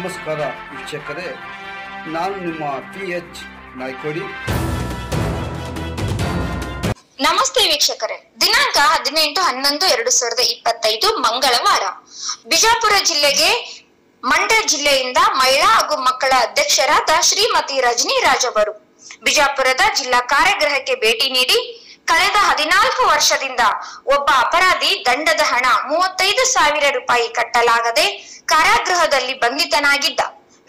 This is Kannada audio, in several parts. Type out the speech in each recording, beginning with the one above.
ನಮಸ್ಕಾರ ವೀಕ್ಷಕರೇ, ನಾನು ನಿಮ್ಮ PH ನಾಯ್ಕೋಡಿ. ನಮಸ್ತೆ ವೀಕ್ಷಕರೇ, ದಿನಾಂಕ 18/11/2025 ಮಂಗಳವಾರ ಬಿಜಾಪುರ ಜಿಲ್ಲೆಗೆ ಮಂಡ್ಯ ಜಿಲ್ಲೆಯಿಂದ ಮಹಿಳಾ ಹಾಗೂ ಮಕ್ಕಳ ಅಧ್ಯಕ್ಷರಾದ ಶ್ರೀಮತಿ ರಜನಿ ರಾಜ್ ಅವರು ಬಿಜಾಪುರದ ಜಿಲ್ಲಾ ಕಾರಾಗೃಹಕ್ಕೆ ಭೇಟಿ ನೀಡಿ ಕಳೆದ 14 ವರ್ಷದಿಂದ ಒಬ್ಬ ಅಪರಾಧಿ ದಂಡದ ಹಣ 35,000 ರೂಪಾಯಿ ಕಟ್ಟಲಾಗದೆ ಕಾರಾಗೃಹದಲ್ಲಿ ಬಂಧಿತನಾಗಿದ್ದ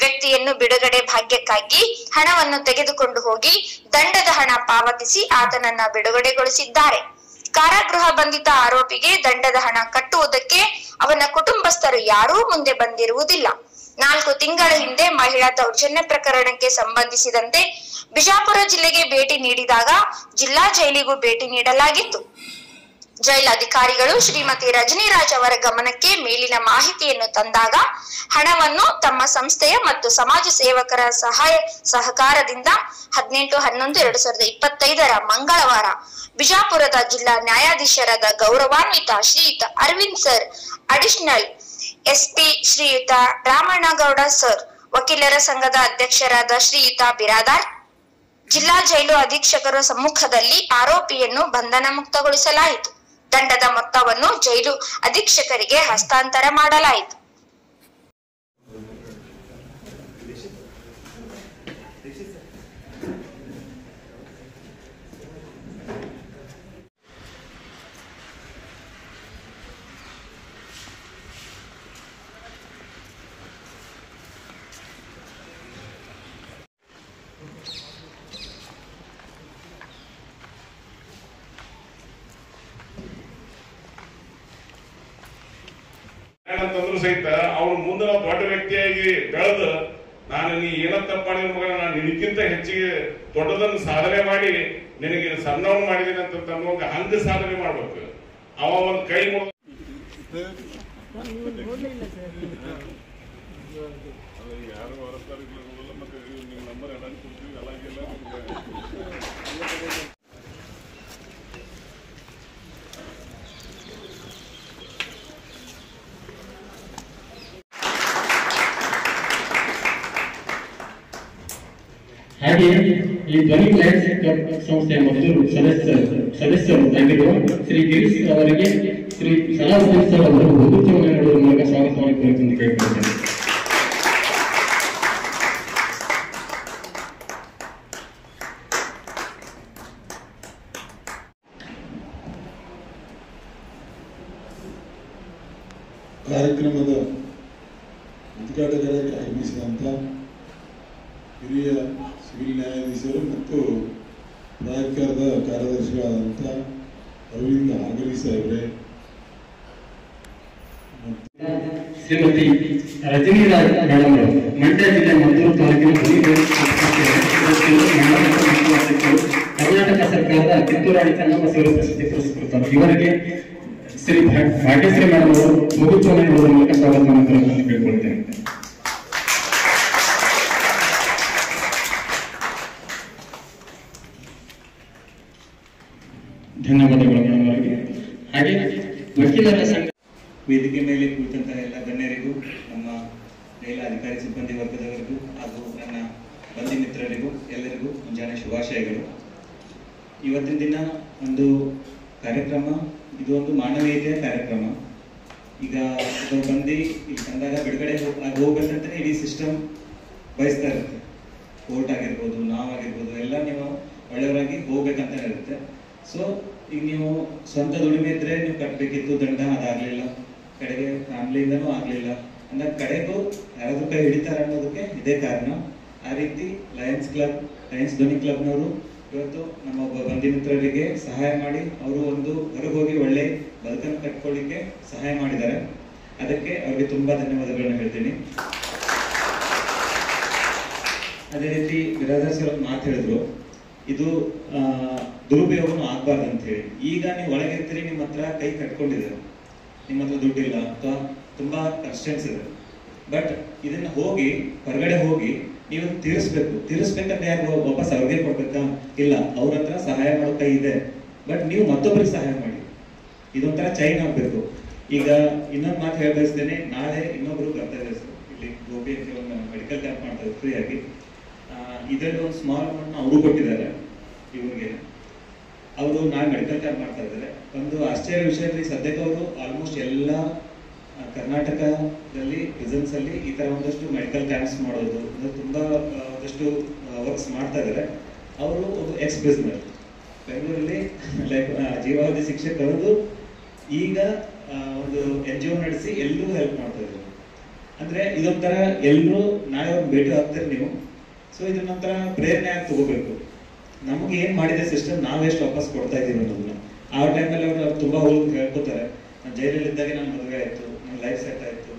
ವ್ಯಕ್ತಿಯನ್ನು ಬಿಡುಗಡೆ ಭಾಗ್ಯಕ್ಕಾಗಿ ಹಣವನ್ನು ತೆಗೆದುಕೊಂಡು ಹೋಗಿ ದಂಡದ ಹಣ ಪಾವತಿಸಿ ಆತನನ್ನ ಬಿಡುಗಡೆಗೊಳಿಸಿದ್ದಾರೆ. ಕಾರಾಗೃಹ ಬಂಧಿತ ಆರೋಪಿಗೆ ದಂಡದ ಹಣ ಕಟ್ಟುವುದಕ್ಕೆ ಅವನ ಕುಟುಂಬಸ್ಥರು ಯಾರೂ ಮುಂದೆ ಬಂದಿರುವುದಿಲ್ಲ. 4 ತಿಂಗಳ ಹಿಂದೆ ಮಹಿಳಾ ದೌರ್ಜನ್ಯ ಪ್ರಕರಣಕ್ಕೆ ಸಂಬಂಧಿಸಿದಂತೆ ಬಿಜಾಪುರ ಜಿಲ್ಲೆಗೆ ಭೇಟಿ ನೀಡಿದಾಗ ಜಿಲ್ಲಾ ಜೈಲಿಗೂ ಭೇಟಿ ನೀಡಲಾಗಿತ್ತು. ಜೈಲ್ ಅಧಿಕಾರಿಗಳು ಶ್ರೀಮತಿ ರಜನಿ ರಾಜ್ ಅವರ ಗಮನಕ್ಕೆ ಮೇಲಿನ ಮಾಹಿತಿಯನ್ನು ತಂದಾಗ ಹಣವನ್ನು ತಮ್ಮ ಸಂಸ್ಥೆಯ ಮತ್ತು ಸಮಾಜ ಸೇವಕರ ಸಹಕಾರದಿಂದ 18/11/2025 ಮಂಗಳವಾರ ಬಿಜಾಪುರದ ಜಿಲ್ಲಾ ನ್ಯಾಯಾಧೀಶರಾದ ಗೌರವಾನ್ವಿತ ಶ್ರೀಯುತ ಅರವಿಂದ್ ಸರ್, ಅಡಿಷನಲ್ SP ಶ್ರೀಯುತ ರಾಮಣ್ಣಗೌಡ ಸರ್, ವಕೀಲರ ಸಂಘದ ಅಧ್ಯಕ್ಷರಾದ ಶ್ರೀಯುತ ಬಿರಾದಾರ್, ಜಿಲ್ಲಾ ಜೈಲು ಅಧೀಕ್ಷಕರ ಸಮ್ಮುಖದಲ್ಲಿ ಆರೋಪಿಯನ್ನು ಬಂಧನ ಮುಕ್ತಗೊಳಿಸಲಾಯಿತು. ದಂಡದ ಮೊತ್ತವನ್ನು ಜೈಲು ಅಧೀಕ್ಷಕರಿಗೆ ಹಸ್ತಾಂತರ ಮಾಡಲಾಯಿತು. ಅಂತಂದ್ರು ಸಹಿತ ಅವ್ರು ಮುಂದೆ ದೊಡ್ಡ ವ್ಯಕ್ತಿಯಾಗಿ ಬೆಳೆದು ನಾನು ನೀ ಏನಂತ ಮಾಡಿದ ಮಗ, ನಾನು ನಿನಕ್ಕಿಂತ ಹೆಚ್ಚಿಗೆ ದೊಡ್ಡದನ್ನು ಸಾಧನೆ ಮಾಡಿ ನಿನಗೆ ಸಣ್ಣವನು ಮಾಡಿದೀನಿ ಅಂತ ಅನ್ನುವಾಗ ಹಂಗ ಸಾಧನೆ ಮಾಡ್ಬೇಕು. ಅವ ಒಂದು ಕೈ ಯಾರು ಮತ್ತೆ ನಿಮ್ಮ ನಂಬರ್ ಎಲ್ಲ ಕೊಡ್ತೀವಿ అలాగెಲ್ಲ ಹಾಗೆ ಈ ಧ್ವನಿ ಲಯನ್ಸ್ ಸಂಸ್ಥೆಯ ಮತ್ತೊಂದು ಸದಸ್ಯರು ಆಗಿರುವ ಶ್ರೀ ಗಿರೀಶ್ ಅವರಿಗೆ ಶ್ರೀ ಸಲಾವುದ್ದೀನ್ ಸರ್ ಅವರು ಬಹುಮಾನ ನೀಡುವ ಮೂಲಕ ಸ್ವಾಗತ ಮಾಡಿಕೊಳ್ಳುವಂತೆ ಕೇಳಿಕೊಳ್ಳುತ್ತೇನೆ. ಕಾರ್ಯಕ್ರಮದ ಉದ್ಘಾಟಕರಾಗಿ ಆಗಮಿಸಿದಂಥ ಹಿರಿಯ ಸಿವಿಲ್ ನ್ಯಾಯಾಧೀಶರು ಮತ್ತು ಪ್ರಾಧಿಕಾರದ ಕಾರ್ಯದರ್ಶಿಗಳಾದಂಥ ಅರವಿಂದ್ ಆಗಲಿ ಸಾಹೇಬ್ರೆ, ಶ್ರೀಮತಿ ರಜನಿ ರಾಜ್ ಮೇಡಮ್ ಅವರು ಮಂಡ್ಯ ಜಿಲ್ಲೆ ಮದ್ದೂರು ತಾಲೂಕಿನ ಕರ್ನಾಟಕ ಸರ್ಕಾರದ ಕಿತ್ತೂರಾಣಿ ಚೆನ್ನಮ್ಮ ಸೇವಾ ಪ್ರಶಸ್ತಿ ಪುರಸ್ಕೃತರು. ಇವರಿಗೆ ಶ್ರೀ ಭಾಗ್ಯಶ್ರೀ ಮೇಡಮ್ ಅವರು ಮುಗುಚೋನೆ ನೀಡುವ ಮೂಲಕ ಸ್ವಾಗತ ಮಾಡಿಕೊಳ್ಳುವಂತೆ ಕೇಳಿಕೊಳ್ತೇನೆ. ಧನ್ಯವಾದಗಳು ಮೇಡಮ್ ಅವರಿಗೆ. ಹಾಗೆ ವಕೀಲರ ಸಂಘ ವೇದಿಕೆ ಮೇಲೆ ಕುಳಿತಂತಹ ಎಲ್ಲ ಗಣ್ಯರಿಗೂ, ನಮ್ಮ ಜೈಲ ಅಧಿಕಾರಿ ಸಿಬ್ಬಂದಿ ವರ್ಗದವರಿಗೂ ಹಾಗೂ ನನ್ನ ಬಂಧು ಮಿತ್ರರಿಗೂ ಎಲ್ಲರಿಗೂ ಮುಂಜಾನೆ ಶುಭಾಶಯಗಳು. ಇವತ್ತಿನ ದಿನ ಒಂದು ಕಾರ್ಯಕ್ರಮ, ಇದು ಒಂದು ಮಾನವೀಯತೆಯ ಕಾರ್ಯಕ್ರಮ. ಈಗ ಇದು ಬಂದು ಇಲ್ಲಿ ತಂದಾಗ ಬಿಡುಗಡೆ ಹೋಗ್ಬೇಕಂತಲೇ ಇಡೀ ಸಿಸ್ಟಮ್ ಬಯಸ್ತಾ ಇರುತ್ತೆ. ಕೋರ್ಟ್ ಆಗಿರ್ಬೋದು, ನಾವಾಗಿರ್ಬೋದು, ಎಲ್ಲ ನೀವು ಒಳ್ಳೆಯವರಾಗಿ ಹೋಗ್ಬೇಕಂತ ಇರುತ್ತೆ. ಸೊ ಈಗ ನೀವು ಸ್ವಂತ ದುಡಿಮೆ ಇದ್ರೆ ನೀವು ಕಟ್ಟಬೇಕಿತ್ತು ದಂಡ, ಅದಾಗಲಿಲ್ಲ. ಕಡೆಗೆ ಫ್ಯಾಮಿಲಿಯಿಂದನೂ ಆಗಲಿಲ್ಲ ಅಂದಾಗ ಕಡೆಗೂ ಯಾರಾದ್ರೂ ಕೈ ಹಿಡಿತಾರೆ ಅನ್ನೋದಕ್ಕೆ ಇದೇ ಕಾರಣ. ಆ ರೀತಿ ಲಯನ್ಸ್ ಧ್ವನಿ ಕ್ಲಬ್ನವರು ಇವತ್ತು ನಮ್ಮ ಒಬ್ಬ ಬಂಧು ಮಿತ್ರರಿಗೆ ಸಹಾಯ ಮಾಡಿ ಅವರು ಒಂದು ಹೊರಗೆ ಹೋಗಿ ಒಳ್ಳೆ ಬದುಕನ್ನು ಕಟ್ಕೊಳ್ಳಿಕ್ಕೆ ಸಹಾಯ ಮಾಡಿದ್ದಾರೆ. ಅದಕ್ಕೆ ಅವ್ರಿಗೆ ತುಂಬಾ ಧನ್ಯವಾದಗಳನ್ನ ಹೇಳ್ತೀನಿ. ಅದೇ ರೀತಿ ಬಿರಾದರ್ ಸರ್ ಮಾತು ಹೇಳಿದ್ರು, ಇದು ದುರುಪಯೋಗನೂ ಆಗ್ಬಾರ್ದು ಅಂತ ಹೇಳಿ. ಈಗ ನೀವು ಒಳಗಿರ್ತೀರಿ, ನಿಮ್ಮ ಹತ್ರ ಕೈ ಕಟ್ಕೊಂಡಿದ್ದಾರೆ, ನಿಮ್ಮ ಹತ್ರ ದುಡ್ಡಿಲ್ಲ ಅಥವಾ ತುಂಬಾ ಕನ್ಸ್ಟೆಂಟ್ಸ್ ಇದೆ, ಬಟ್ ಇದನ್ನ ಹೋಗಿ ಹೊರಗಡೆ ಹೋಗಿ ನೀವು ತೀರಿಸ್ಬೇಕಂದ್ರೆ ಯಾರು ವಾಪಸ್ ಅವ್ರಿಗೆ ಕೊಡ್ಬೇಕಾ? ಇಲ್ಲ, ಅವ್ರ ಹತ್ರ ಸಹಾಯ ಮಾಡೋ ಕೈ ಇದೆ, ಬಟ್ ನೀವು ಮತ್ತೊಬ್ಬರಿಗೆ ಸಹಾಯ ಮಾಡಿ. ಇದೊಂಥರ ಚೈನ್ ಆಗ್ಬೇಕು. ಈಗ ಇನ್ನೊಂದು ಮಾತು ಹೇಳಬಯಸ್ತೇನೆ, ನಾಳೆ ಇನ್ನೊಬ್ರು ಬರ್ತಾ ಇದೆ ಸರ್, ಇಲ್ಲಿ ಗೋಬಿ ಅಂತ ಒಂದು ಮೆಡಿಕಲ್ ಕ್ಯಾಂಪ್ ಮಾಡ್ತಾರೆ ಫ್ರೀಯಾಗಿ. ಇದರಲ್ಲಿ ಒಂದು ಸ್ಮಾಲ್ ಅಮೌಂಟ್ನ ಅವರು ಕೊಟ್ಟಿದ್ದಾರೆ ಇವ್ರಿಗೆ. ಅವರು ನಾಳೆ ಮೆಡಿಕಲ್ ಕ್ಯಾಂಪ್ ಮಾಡ್ತಾ ಇದ್ದಾರೆ. ಒಂದು ಆಶ್ಚರ್ಯ ವಿಷಯದಲ್ಲಿ ಸದ್ಯಕ್ಕೆ ಅವರು ಆಲ್ಮೋಸ್ಟ್ ಎಲ್ಲ ಕರ್ನಾಟಕದಲ್ಲಿ ಪ್ರಿಸನ್ಸ್ ಅಲ್ಲಿ ಈ ತರ ಒಂದಷ್ಟು ಮೆಡಿಕಲ್ ಕ್ಯಾಂಪ್ಸ್ ಮಾಡೋದು ತುಂಬಾ ಒಂದಷ್ಟು ವರ್ಕ್ಸ್ ಮಾಡ್ತಾ ಇದ್ದಾರೆ. ಅವರು ಒಂದು ಎಕ್ಸ್ ಬಿಸ್ನೆಸ್ ಬೆಂಗಳೂರಲ್ಲಿ ಲೈಕ್ ಜೀವಾವಧಿ ಶಿಕ್ಷೆ ಕರೆದು ಈಗ ಒಂದು NGO ನಡೆಸಿ ಎಲ್ಲರೂ ಹೆಲ್ಪ್ ಮಾಡ್ತಾ ಇದ್ದಾರೆ. ಅಂದ್ರೆ ಇದೊಂಥರ ಎಲ್ಲರೂ ನಾಳೆ ಅವ್ರು ಭೇಟಿ ಆಗ್ತಾರೆ ನೀವು. ಸೊ ಇದನ್ನೊಂಥರ ಪ್ರೇರಣೆ ಆಗಿ ತಗೋಬೇಕು. ನಮಗೆ ಏನ್ ಮಾಡಿದೆ ಸಿಸ್ಟಮ್ ನಾವೆಷ್ಟು ವಾಪಸ್ ಕೊಡ್ತಾ ಇದೀವಿ ಅನ್ನೋದನ್ನ. ಆ ಟೈಮಲ್ಲಿ ಅವ್ರು ತುಂಬಾ ಹೋಗಿ ಹೇಳ್ಕೊತಾರೆ, ನಾನು ಜೈಲಲ್ಲಿದ್ದಾಗ ನನ್ನ ಮದುವೆ ಆಯ್ತು, ನನ್ನ ಲೈಫ್ ಸೆಟ್ ಆಯ್ತು,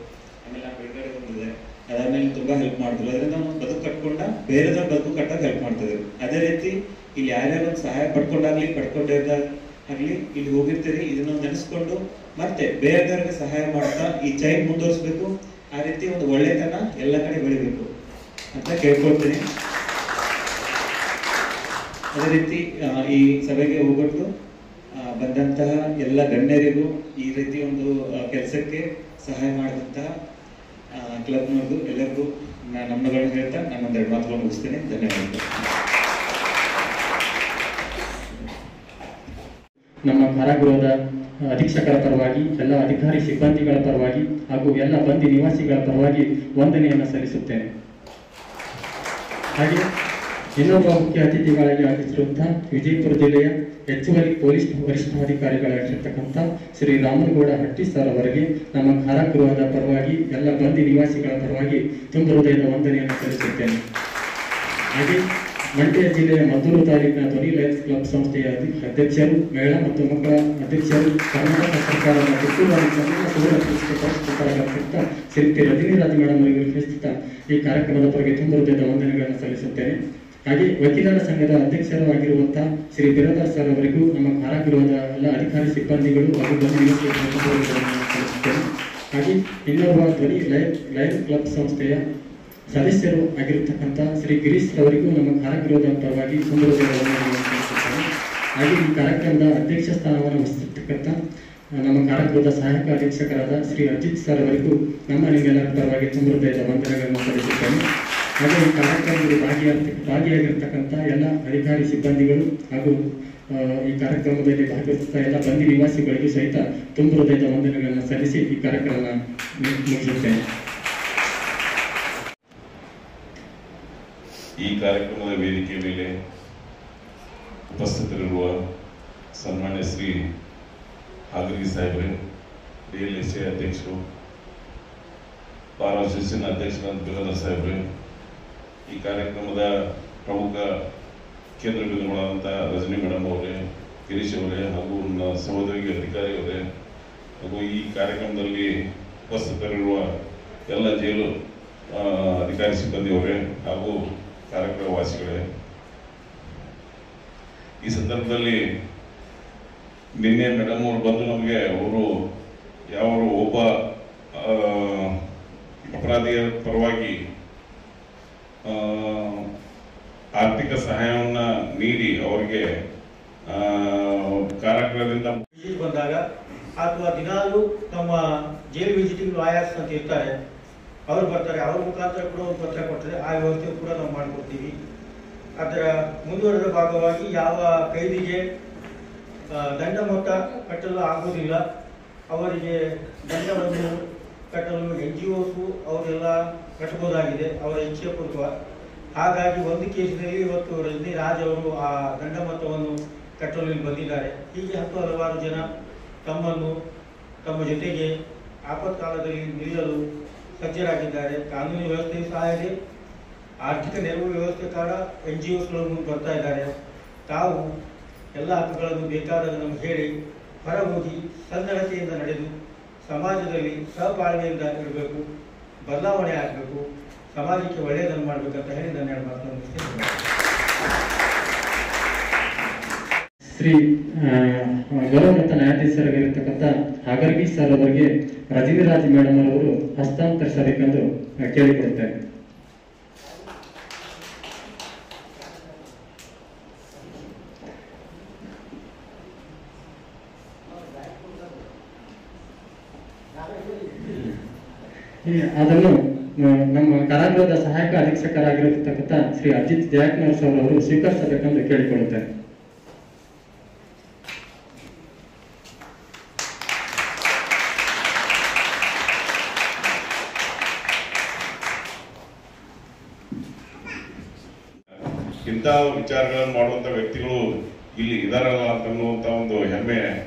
ಆಮೇಲೆ ನಾನು ಬಿಡುಗಡೆ ಬಂದಿದೆ, ಅದಾದ್ಮೇಲೆ ತುಂಬಾ ಹೆಲ್ಪ್ ಮಾಡಿದ್ರು. ಅದರಿಂದ ನಾವು ಬದುಕು ಕಟ್ಕೊಂಡ ಬೇರೆದವ್ರ ಬದುಕು ಕಟ್ಟಕ್ಕೆ ಹೆಲ್ಪ್ ಮಾಡ್ತಾ ಇದ್ರು. ಅದೇ ರೀತಿ ಇಲ್ಲಿ ಯಾರ್ಯಾರು ಒಂದು ಸಹಾಯ ಪಡ್ಕೊಂಡಾಗ್ಲಿ ಪಡ್ಕೊಂಡಿದ್ದಾಗಲಿ ಇಲ್ಲಿ ಹೋಗಿರ್ತೀರಿ, ಇದನ್ನ ನೆನೆಸ್ಕೊಂಡು ಮತ್ತೆ ಬೇರೆದವ್ರಿಗೆ ಸಹಾಯ ಮಾಡ್ತಾ ಈ ಚೈನ್ ಮುಂದುವರಿಸ್ಬೇಕು. ಆ ರೀತಿ ಒಂದು ಒಳ್ಳೆತನ ಎಲ್ಲ ಕಡೆ ಬೆಳಿಬೇಕು ಅಂತ ಕೇಳ್ಕೊಳ್ತೀನಿ. ಅದೇ ರೀತಿ ಈ ಸಭೆಗೆ ಹೋಗ್ಬಿಟ್ಟು ಬಂದಂತಹ ಎಲ್ಲ ಗಣ್ಯರಿಗೂ ಈ ರೀತಿ ಒಂದು ಕೆಲಸಕ್ಕೆ ಸಹಾಯ ಮಾಡಿದಂತಹ ಕ್ಲಬ್ನವ್ರಿಗೂ ಎಲ್ಲರಿಗೂ ನಮ್ಮಗಳನ್ನು ಹೇಳ್ತಾ ನಾನೊಂದೆರಡು ಮಾತುಗಳನ್ನು ಮುಗಿಸ್ತೇನೆ. ಧನ್ಯವಾದಗಳು. ನಮ್ಮ ಕಾರಾಗೃಹದ ಅಧೀಕ್ಷಕರ ಪರವಾಗಿ, ಎಲ್ಲ ಅಧಿಕಾರಿ ಸಿಬ್ಬಂದಿಗಳ ಪರವಾಗಿ ಹಾಗೂ ಎಲ್ಲ ಬಂದಿ ನಿವಾಸಿಗಳ ಪರವಾಗಿ ವಂದನೆಯನ್ನು ಸಲ್ಲಿಸುತ್ತೇನೆ. ಹಾಗೆ ಇನ್ನೊಬ್ಬ ಮುಖ್ಯ ಅತಿಥಿಗಳಾಗಿ ಆಗಮಿಸಿರುವಂತಹ ವಿಜಯಪುರ ಜಿಲ್ಲೆಯ ಹೆಚ್ಚುವರಿ ಪೊಲೀಸ್ ವರಿಷ್ಠಾಧಿಕಾರಿಗಳಾಗಿರ್ತಕ್ಕಂಥ ಶ್ರೀ ರಾಮನಗೌಡ ಹಟ್ಟಿ ಸರ್ ಅವರಿಗೆ ನಮ್ಮ ಕಾರಾಗೃಹದ ಪರವಾಗಿ, ಎಲ್ಲ ಬಂದಿ ನಿವಾಸಿಗಳ ಪರವಾಗಿ ತುಂಬ ಹೃದಯದ ವಂದನೆಯನ್ನು ಸಲ್ಲಿಸುತ್ತೇನೆ. ಹಾಗೆ ಮಂಡ್ಯ ಜಿಲ್ಲೆಯ ಮದ್ದೂರು ತಾಲೂಕಿನ ಧ್ವನಿ ಲಯನ್ಸ್ ಕ್ಲಬ್ ಸಂಸ್ಥೆಯ ಅಧ್ಯಕ್ಷರು, ಮಹಿಳಾ ಮತ್ತು ಮಕ್ಕಳ ಅಧ್ಯಕ್ಷರು, ಕರ್ನಾಟಕ ಸರ್ಕಾರದ ಕಿತ್ತೂರು ಪುರಸ್ಕೃತರಾಗಿರ್ತಕ್ಕಂಥ ಶ್ರೀಮತಿ ರಜನಿರಾಜ್ ಮೇಡಮ್ ಅವರಿಗೆ ಪ್ರಸ್ತುತ ಈ ಕಾರ್ಯಕ್ರಮದ ಬಗ್ಗೆ ತುಂಬ ಹೃದಯದ ವಂದನೆಗಳನ್ನು ಸಲ್ಲಿಸುತ್ತೇನೆ. ಹಾಗೆ ವಕೀಲರ ಸಂಘದ ಅಧ್ಯಕ್ಷರು ಆಗಿರುವಂತಹ ಶ್ರೀ ಬಿರಾದಾರ್ ಸರ್ ಅವರಿಗೂ ನಮ್ಮ ಕಾರಾಗೃಹದ ಎಲ್ಲ ಅಧಿಕಾರಿ ಸಿಬ್ಬಂದಿಗಳು ಹಾಗೂ ಬಂದಿ ಸಲ್ಲಿಸುತ್ತೇನೆ. ಹಾಗೆ ಇನ್ನೋರ್ವ ಧ್ವನಿ ಲಯನ್ಸ್ ಕ್ಲಬ್ ಸಂಸ್ಥೆಯ ಸದಸ್ಯರು ಆಗಿರತಕ್ಕಂಥ ಶ್ರೀ ಗಿರೀಶ್ ಅವರಿಗೂ ನಮ್ಮ ಕಾರಾಗೃಹದ ಪರವಾಗಿ ವಂದನೆಗಳನ್ನು ಸಲ್ಲಿಸುತ್ತೇನೆ. ಹಾಗೆ ಈ ಕಾರ್ಯಕ್ರಮದ ಅಧ್ಯಕ್ಷ ಸ್ಥಾನವನ್ನು ವಹಿಸಿರ್ತಕ್ಕಂಥ ನಮ್ಮ ಕಾರಾಗೃಹದ ಸಹಾಯಕ ಅಧೀಕ್ಷಕರಾದ ಶ್ರೀ ಅಜಿತ್ ಸರ್ ಅವರಿಗೂ ನಿಮ್ಮೆಲ್ಲರ ಪರವಾಗಿ ತುಂಬ ಹೃದಯದ ವಂದನೆಗಳನ್ನು ಸಲ್ಲಿಸುತ್ತೇನೆ. ಹಾಗೆ ಈ ಕಾರ್ಯಕ್ರಮದಲ್ಲಿ ಭಾಗಿಯಾಗಿರ್ತಕ್ಕಂಥ ಎಲ್ಲ ಅಧಿಕಾರಿ ಸಿಬ್ಬಂದಿಗಳು ಹಾಗೂ ಈ ಕಾರ್ಯಕ್ರಮದಲ್ಲಿ ಭಾಗವಹಿಸಿದ ಎಲ್ಲ ಬಂದಿ ನಿವಾಸಿಗಳಿಗೂ ಸಹಿತ ತುಂಬ ಹೃದಯದ ವಂದನೆಗಳನ್ನು ಸಲ್ಲಿಸಿ ಈ ಕಾರ್ಯಕ್ರಮ ಮುಗಿಸುತ್ತೇನೆ. ಈ ಕಾರ್ಯಕ್ರಮದ ವೇದಿಕೆ ಮೇಲೆ ಉಪಸ್ಥಿತರಿರುವ ಸನ್ಮಾನ್ಯ ಶ್ರೀ ಹಾಗರ್ಗಿ ಸಾಹೇಬ್ರೆ, DLSA ಅಧ್ಯಕ್ಷರು, ಬಾರ್ ಅಸೋಸಿಯೇಷನ್ ಅಧ್ಯಕ್ಷರಾದ ಬಿರಾದಾರ್ ಸಾಹೇಬ್ರೆ, ಈ ಕಾರ್ಯಕ್ರಮದ ಪ್ರಮುಖ ಕೇಂದ್ರ ಬಿಂದುಗಳಾದಂತಹ ರಜನಿ ಮೇಡಮ್ ಅವರೇ, ಗಿರೀಶ್ ಅವರೇ ಹಾಗೂ ನನ್ನ ಸಹೋದರಿಗೆ ಅಧಿಕಾರಿ ಅವರೇ, ಹಾಗೂ ಈ ಕಾರ್ಯಕ್ರಮದಲ್ಲಿ ಉಪಸ್ಥಿತರಿರುವ ಎಲ್ಲ ಜೈಲು ಅಧಿಕಾರಿ ಸಿಬ್ಬಂದಿಯವರೇ ಹಾಗೂ ಕಾರ್ಯಕ್ರಮ ವಾಸಿಗಳೇ, ಈ ಸಂದರ್ಭದಲ್ಲಿ ನಿನ್ನೆ ಮೇಡಮ್ ಅವರು ಬಂದು ನಮಗೆ ಅವರು ಯಾವ ಒಬ್ಬ ಅಪರಾಧಿಯ ಪರವಾಗಿ ಆರ್ಥಿಕ ಸಹಾಯವನ್ನ ನೀಡಿ ಅವರಿಗೆ ಕಾರಾಗೃಹದಿಂದ ಬಂದಾಗ ಅಥವಾ ದಿನಾಲೂ ತಮ್ಮ ಜೈಲು ವಿಸಿಟಿಂಗ್ ಲಾಯರ್ಸ್ ಅಂತ ಇರ್ತಾರೆ, ಅವ್ರು ಬರ್ತಾರೆ, ಅವ್ರ ಮುಖಾಂತರ ಕೂಡ ಒಂದು ಪತ್ರ ಕೊಡ್ತಾರೆ. ಆ ವ್ಯವಸ್ಥೆ ಕೂಡ ನಾವು ಮಾಡಿಕೊಡ್ತೀವಿ. ಅದರ ಮುಂದುವರೆದ ಭಾಗವಾಗಿ ಯಾವ ಕೈದಿಗೆ ದಂಡ ಮೊತ್ತ ಕಟ್ಟಲು ಆಗುವುದಿಲ್ಲ, ಅವರಿಗೆ ದಂಡವನ್ನು ಕಟ್ಟಲು NGOs ಅವರೆಲ್ಲ ಕಟ್ಟಬಹುದಾಗಿದೆ ಅವರ ಇಚ್ಛೆ ಪೂರ್ವ. ಹಾಗಾಗಿ ಒಂದು ಕೇಸಿನಲ್ಲಿ ಇವತ್ತು ರಜನಿ ರಾಜ್ ಅವರು ಆ ದಂಡ ಮೊತ್ತವನ್ನು ಕಟ್ಟಲು ಇಲ್ಲಿ ಬಂದಿದ್ದಾರೆ. ಹೀಗೆ ಹಲವಾರು ಜನ ತಮ್ಮ ಜೊತೆಗೆ ಆಪತ್ಕಾಲದಲ್ಲಿ ನಿಲ್ಲಲು ಸಜ್ಜರಾಗಿದ್ದಾರೆ. ಕಾನೂನು ವ್ಯವಸ್ಥೆಯೂ ಸಹ ಇದೆ, ಆರ್ಥಿಕ ನೆರವು ವ್ಯವಸ್ಥೆ ಕಾರಣ NGOsಗಳು ಮುಂದೆ ಬರ್ತಾ ಇದ್ದಾರೆ. ತಾವು ಎಲ್ಲ ಹಕ್ಕುಗಳನ್ನು ಬೇಕಾದಾಗ ನಮ್ಗೆ ಹೇಳಿ ಹೊರ ಹೋಗಿ ಸನ್ನಡತೆಯಿಂದ ನಡೆದು ಸಮಾಜದಲ್ಲಿ ಸಹಬಾಳ್ವೆಯಿಂದ ಇರಬೇಕು, ಬದಲಾವಣೆ ಆಗಬೇಕು, ಸಮಾಜಕ್ಕೆ ಒಳ್ಳೆಯದನ್ನು ಮಾಡಬೇಕಂತ ಹೇಳಿ ನನ್ನ ಎರಡು ಮಾತನ್ನು ಮುಗಿಸ್ತೇನೆ. ಶ್ರೀ ಗೌರವಯುತ ನ್ಯಾಯಾಧೀಶರಾಗಿರ್ತಕ್ಕಂಥ ಹಾಗರ್ಗಿ ಸರ್ ಅವರಿಗೆ ರಜನಿರಾಜ್ ಮೇಡಮ್ ಅವರು ಹಸ್ತಾಂತರಿಸಬೇಕೆಂದು ಕೇಳಿಕೊಡುತ್ತೇನೆ. ಅದನ್ನು ನಮ್ಮ ಕಾರಾಗೃಹದ ಸಹಾಯಕ ಅಧೀಕ್ಷಕರಾಗಿರತಕ್ಕಂಥ ಶ್ರೀ ಅಜಿತ್ ಜಯಕುಮಾರ್ ಸರ್ ಅವರು ಸ್ವೀಕರಿಸಬೇಕೆಂದು ಕೇಳಿಕೊಳ್ಳುತ್ತೇನೆ. ಇಂಥ ವಿಚಾರಗಳನ್ನು ಮಾಡುವಂತ ವ್ಯಕ್ತಿಗಳು ಇಲ್ಲಿ ಇದಾರಲ್ಲ ಅಂತನ್ನುವಂತ ಒಂದು ಹೆಮ್ಮೆ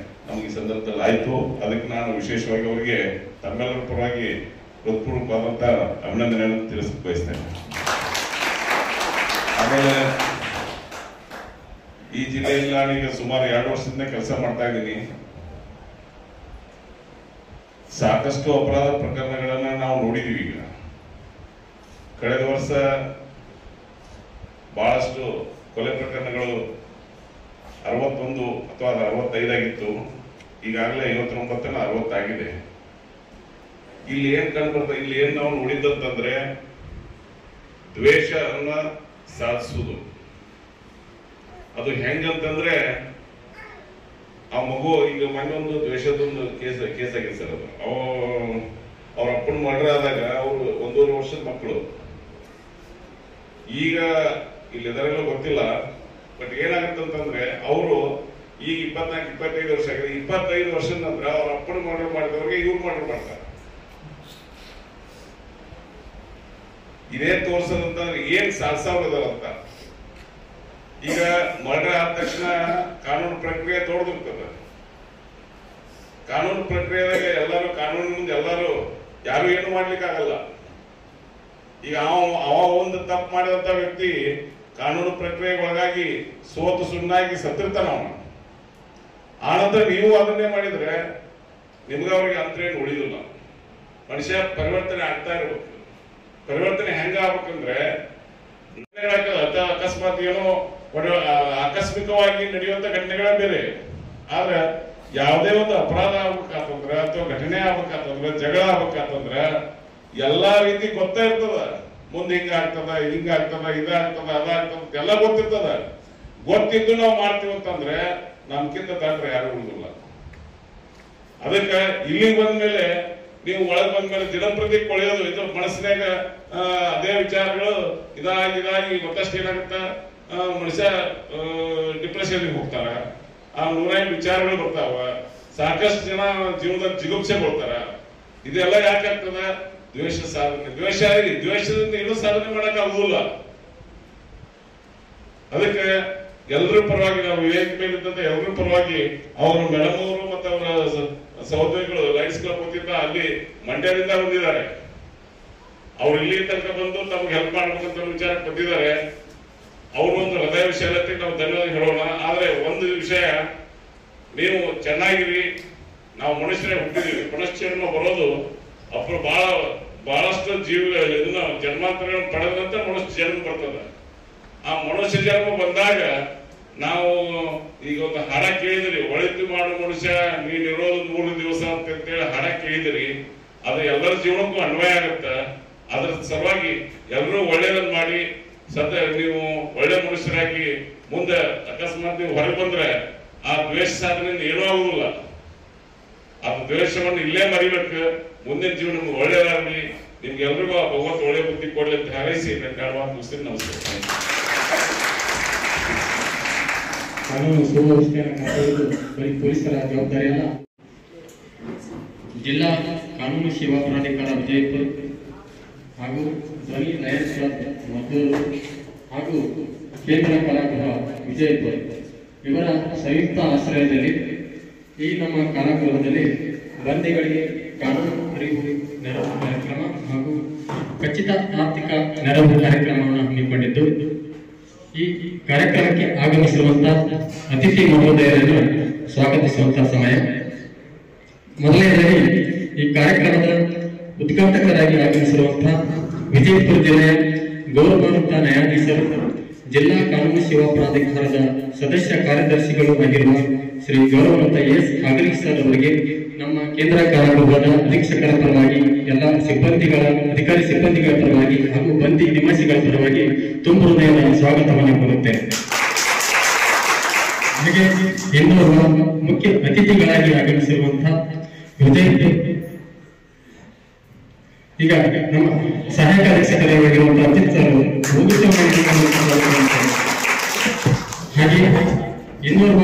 ನಮಗೆ ಈ ಸಂದರ್ಭದಲ್ಲಿ ಆಯ್ತು. ಅದಕ್ಕೆ ನಾನು ವಿಶೇಷವಾಗಿ ಅವರಿಗೆ ತಮ್ಮೆಲ್ಲರ ಪರವಾಗಿ ಹೃತ್ಪೂರ್ವಕವಾದಂತ ಅಭಿನಂದನೆಯನ್ನು ತಿಳಿಸಕ್ಕೆ ಬಯಸ್ತೇನೆ. ಆಮೇಲೆ ಈ ಜಿಲ್ಲೆಯಲ್ಲಿ ನಾನೀಗ ಸುಮಾರು 2 ವರ್ಷದಿಂದ ಕೆಲಸ ಮಾಡ್ತಾ ಇದ್ದೀನಿ. ಸಾಕಷ್ಟು ಅಪರಾಧ ಪ್ರಕರಣಗಳನ್ನ ನಾವು ನೋಡಿದೀವಿ. ಈಗ ಕಳೆದ ವರ್ಷ ಬಹಳಷ್ಟು ಕೊಲೆ ಪ್ರಕರಣಗಳು 61 ಅಥವಾ 65 ಆಗಿತ್ತು. ಈಗಾಗಲೇ 59 60 ಆಗಿದೆ. ಇಲ್ಲಿ ಏನ್ ಕಂಡುಬರ್ತದೆ, ಇಲ್ಲಿ ಏನ್ ನಾವು ನೋಡಿದ್ದಂತಂದ್ರೆ ದ್ವೇಷವನ್ನ ಸಾಧಿಸುವುದು. ಅದು ಹೆಂಗಂತಂದ್ರೆ ಆ ಮಗು ಈಗ ಮೊನ್ನೊಂದು ದ್ವೇಷದೊಂದು ಕೇಸ್ ಆಗಿದೆ ಸರ್. ಅದು ಅವ್ರ ಅಪ್ಪನ ಮರ್ಡರ್ ಆದಾಗ ಅವರು 1.5 ವರ್ಷದ ಮಕ್ಕಳು. ಈಗ ಇಲ್ಲಿ ಎದರೆಲ್ಲ ಗೊತ್ತಿಲ್ಲ, ಬಟ್ ಏನಾಗತ್ತಂತಂದ್ರೆ ಅವರು ಈಗ 24-25 ವರ್ಷ ಆಗಿದೆ. 25 ವರ್ಷದ ನಂತರ ಅವ್ರ ಅಪ್ಪನ ಮರ್ಡರ್ ಮಾಡಿದವ್ರಿಗೆ ಇವ್ರು ಮರ್ಡರ್ ಮಾಡ್ತಾರೆ. ಇದೇ ತೋರ್ಸೋದಂತಂದ್ರೆ ಏನ್ ಸಾಧಿಸೋದಂತ. ಈಗ ಮರ್ಡರ್ ಆದ ತಕ್ಷಣ ಕಾನೂನು ಪ್ರಕ್ರಿಯೆ ತೋಡ್ದಿರ್ತದೆ. ಕಾನೂನು ಪ್ರಕ್ರಿಯೆದಾಗ ಎಲ್ಲರೂ ಕಾನೂನು ಮುಂದೆ ಎಲ್ಲರೂ ಯಾರು ಏನು ಮಾಡ್ಲಿಕ್ಕೆ ಆಗಲ್ಲ. ಈಗ ಅವ ಒಂದು ತಪ್ಪು ಮಾಡಿದಂತ ವ್ಯಕ್ತಿ ಕಾನೂನು ಪ್ರಕ್ರಿಯೆ ಒಳಗಾಗಿ ಸೋತು ಸುಣ್ಣಾಗಿ ಸತ್ತಿರ್ತಾನ ಅವನು. ಆನಂತರ ನೀವು ಅದನ್ನೇ ಮಾಡಿದ್ರೆ ನಿಮ್ಗೆ ಅವ್ರಿಗೆ ಅಂತೇನು ಉಳಿದಿಲ್ಲ. ಮನುಷ್ಯ ಪರಿವರ್ತನೆ ಆಗ್ತಾ ಇರ್ಬೇಕು. ಪರಿವರ್ತನೆ ಹೆಂಗ ಆಗ್ಬೇಕಂದ್ರೆ ಅಕಸ್ಮಾತ್ ಏನೋ ಆಕಸ್ಮಿಕವಾಗಿ ನಡೆಯುವಂತ ಘಟನೆಗಳೇ ಬೇರೆ. ಆದ್ರೆ ಯಾವುದೇ ಒಂದು ಅಪರಾಧ ಆಗ್ಬೇಕಾತಂದ್ರ ಅಥವಾ ಘಟನೆ ಆಗ್ಬೇಕಾತಂದ್ರ ಜಗಳ ಆಗ್ಬೇಕಾತಂದ್ರ ಎಲ್ಲಾ ರೀತಿ ಗೊತ್ತಾ ಇರ್ತದ. ಮುಂದೆ ಹಿಂಗ ಆಗ್ತದ, ಇದಾಗ್ತದ, ಅದಾಗ್ತದ ಎಲ್ಲ ಗೊತ್ತಿರ್ತದ. ಗೊತ್ತಿದ್ದು ನಾವು ಮಾಡ್ತೀವಿ ಅಂತಂದ್ರೆ ನಮ್ಕಿಂತ ದಾಟ್ರೆ ಯಾರು ಉಳಿದಿಲ್ಲ. ಅದಕ್ಕೆ ಇಲ್ಲಿಗೆ ಬಂದ್ಮೇಲೆ ನೀವು ಒಳಗೆ ಬಂದ್ಮೇಲೆ ದಿನಪ್ರತಿ ಕೊಳೆಯೋದು ಇದು ಮನಸ್ಸಿನಾಗ ಅದೇ ವಿಚಾರಗಳು ಇದಾಗಿ ಮತ್ತಷ್ಟು ಏನಾಗುತ್ತ ಮನುಷ್ಯ ಡಿಪ್ರೆಷನ್ ಹೋಗ್ತಾರ. ಆ 105 ವಿಚಾರಗಳು ಬರ್ತಾವ. ಸಾಕಷ್ಟು ಜನ ಜೀವನದ ಜಿಗುಪ್ಸೆ ಕೊಡ್ತಾರ. ಇದೆಲ್ಲ ಯಾಕಾಗ್ತದ? ದ್ವೇಷ ಸಾಧನೆ. ದ್ವೇಷದಿಂದ ಏನೂ ಸಾಧನೆ ಮಾಡಕ್ ಆಗುದಿಲ್ಲ. ಅದಕ್ಕೆ ಎಲ್ಲರ ಪರವಾಗಿ ನಾವು ವಿವೇಕ ಮೇಲಿದ್ದಂತೆ ಎಲ್ಲರ ಪರವಾಗಿ ಅವರು ಮೇಡಮ್ ಅವರು ಮತ್ತೆ ಅವರ ಸಹೋದರಿಗಳು ಲೈಟ್ಸ್ ಕ್ಲಬ್ ವತಿಯಿಂದ ಅಲ್ಲಿ ಮಂಡ್ಯದಿಂದ ಬಂದಿದ್ದಾರೆ. ಅವ್ರು ಇಲ್ಲಿ ತನಕ ಬಂದು ನಮ್ಗೆ ಹೆಲ್ಪ್ ಮಾಡ್ಬೇಕಂತ ವಿಚಾರಕ್ಕೆ ಬಂದಿದ್ದಾರೆ. ಅವರು ಒಂದು ಹೃದಯ ವಿಷಯಕ್ಕೆ ನಾವು ಧನ್ಯವಾದ ಹೇಳೋಣ. ಆದ್ರೆ ಒಂದು ವಿಷಯ, ನೀವು ಚೆನ್ನಾಗಿರಿ. ನಾವು ಮನುಷ್ಯರೇ ಹುಟ್ಟಿದೀವಿ. ಮನುಷ್ಯರನ್ನ ಬರೋದು ಬಹಳಷ್ಟು ಜೀವಿಗಳು ಇದನ್ನ ಜನ್ಮಾಂತರ ಪಡೆದ ನಂತರ ಮನುಷ್ಯ ಜನ್ಮ ಬರ್ತದೆ. ಆ ಮನುಷ್ಯ ಜನ್ಮ ಬಂದಾಗ ನಾವು ಈಗ ಒಂದು ಹಾಡ ಕೇಳಿದಿರಿ, ಒಳಿತು ಮಾಡು ಮನುಷ್ಯ ನೀನಿರೋದು 3 ದಿವಸ ಅಂತೇಳಿ ಹಾಡ ಕೇಳಿದಿರಿ. ಅದು ಎಲ್ಲರ ಜೀವನಕ್ಕೂ ಅನ್ವಯ ಆಗುತ್ತ. ಅದ್ರ ಸಲುವಾಗಿ ಎಲ್ಲರೂ ಒಳ್ಳೇದನ್ನ ಮಾಡಿ ನೀವು ಒಳ್ಳೆ ಮನುಷ್ಯರಾಗಿ ಮುಂದೆ ಅಕಸ್ಮಾತ್ ನೀವು ಹೊರಗೆ ಬಂದ್ರೆ ಆ ದ್ವೇಷ ಸಾಧನೆಯಿಂದ ಏನೂ ಆಗುದಿಲ್ಲ. ಅದು ದ್ವೇಷವನ್ನು ಇಲ್ಲೇ ಮರಿಬೇಕು. ಮುಂದಿನ ಜೀವನ ನಿಮ್ಗೆ ಒಳ್ಳೇದಾಗಲಿ. ನಿಮ್ಗೆ ಎಲ್ರಿಗೂ ಭಗವಂತ ಒಳ್ಳೆ ಬುದ್ಧಿ ಕೊಡ್ಲಿ ಅಂತ ಹಾರೈಸಿ ಮುಗಿಸ್ತೀನಿ. ನಮಸ್ಕಾರ. ಕಾನೂನು ಸುವ್ಯವಸ್ಥೆಯನ್ನು ಕಾಪಾಡುವುದು ಬರೀ ಪೊಲೀಸರ ಜವಾಬ್ದಾರಿ ಅಲ್ಲ. ಜಿಲ್ಲಾ ಕಾನೂನು ಸೇವಾ ಪ್ರಾಧಿಕಾರ ವಿಜಯಪುರ ಹಾಗೂ ಧ್ವನಿ ಲಯನ್ಸ್ ಕ್ಲಬ್ ಮದ್ದೂರು ಹಾಗೂ ಕೇಂದ್ರ ಕಾರಾಗೃಹ ವಿಜಯಪುರ ಇವರ ಸಂಯುಕ್ತ ಆಶ್ರಯದಲ್ಲಿ ಈ ನಮ್ಮ ಕಾರಾಗೃಹದಲ್ಲಿ ಬಂದಿಗಳಿಗೆ ಕಾನೂನು ಅರಿವು ನೆರವು ಕಾರ್ಯಕ್ರಮ ಹಾಗೂ ಖಚಿತ ಆರ್ಥಿಕ ನೆರವು ಕಾರ್ಯಕ್ರಮವನ್ನು ಹಮ್ಮಿಕೊಂಡಿದ್ದು, ಈ ಕಾರ್ಯಕ್ರಮಕ್ಕೆ ಆಗಮಿಸಿರುವಂತಹ ಅತಿಥಿ ಮಹೋದಯರನ್ನು ಸ್ವಾಗತಿಸುವಂತಹ ಸಮಯ. ಮೊದಲನೇದಾಗಿ ಈ ಕಾರ್ಯಕ್ರಮದ ಉದ್ಘಾಟಕರಾಗಿ ಆಗಮಿಸಿರುವಂತಹ ವಿಜಯಪುರ ಜಿಲ್ಲೆಯ ಗೌರವಾನ್ವಿತ ನ್ಯಾಯಾಧೀಶರು, ಜಿಲ್ಲಾ ಕಾನೂನು ಸೇವಾ ಪ್ರಾಧಿಕಾರದ ಸದಸ್ಯ ಕಾರ್ಯದರ್ಶಿಗಳು ಆಗಿರುವ ಶ್ರೀ ಗೌರವಾನ್ವಿತ ಎಸ್ ಅಗಲಿ ಸರ್ ಅವರಿಗೆ ನಮ್ಮ ಕೇಂದ್ರ ಕಾರಾಗೃಹದ ಅಧೀಕ್ಷಕರ ಪರವಾಗಿ, ಎಲ್ಲ ಅಧಿಕಾರಿ ಸಿಬ್ಬಂದಿಗಳ ಪರವಾಗಿ ಹಾಗೂ ಬಂದಿ ನಿವಾಸಿಗಳ ಪರವಾಗಿ ತುಂಬ ಹೃದಯದ ಸ್ವಾಗತವನ್ನು ಕೋರುತ್ತೇನೆ. ಹಾಗೆ ಇನ್ನೋರ್ವ ಮುಖ್ಯ ಅತಿಥಿಗಳಾಗಿ ಆಗಮಿಸಿರುವಂತಹ ವಿಜಯಪುರ, ಈಗ ನಮ್ಮ ಸಹಾಯಕ ಅಧೀಕ್ಷಕರಾಗಿರುವಂತಹ ಅಜಿತ್ ಸರ್ ಹಾಗೆ ಇನ್ನೋರ್ವ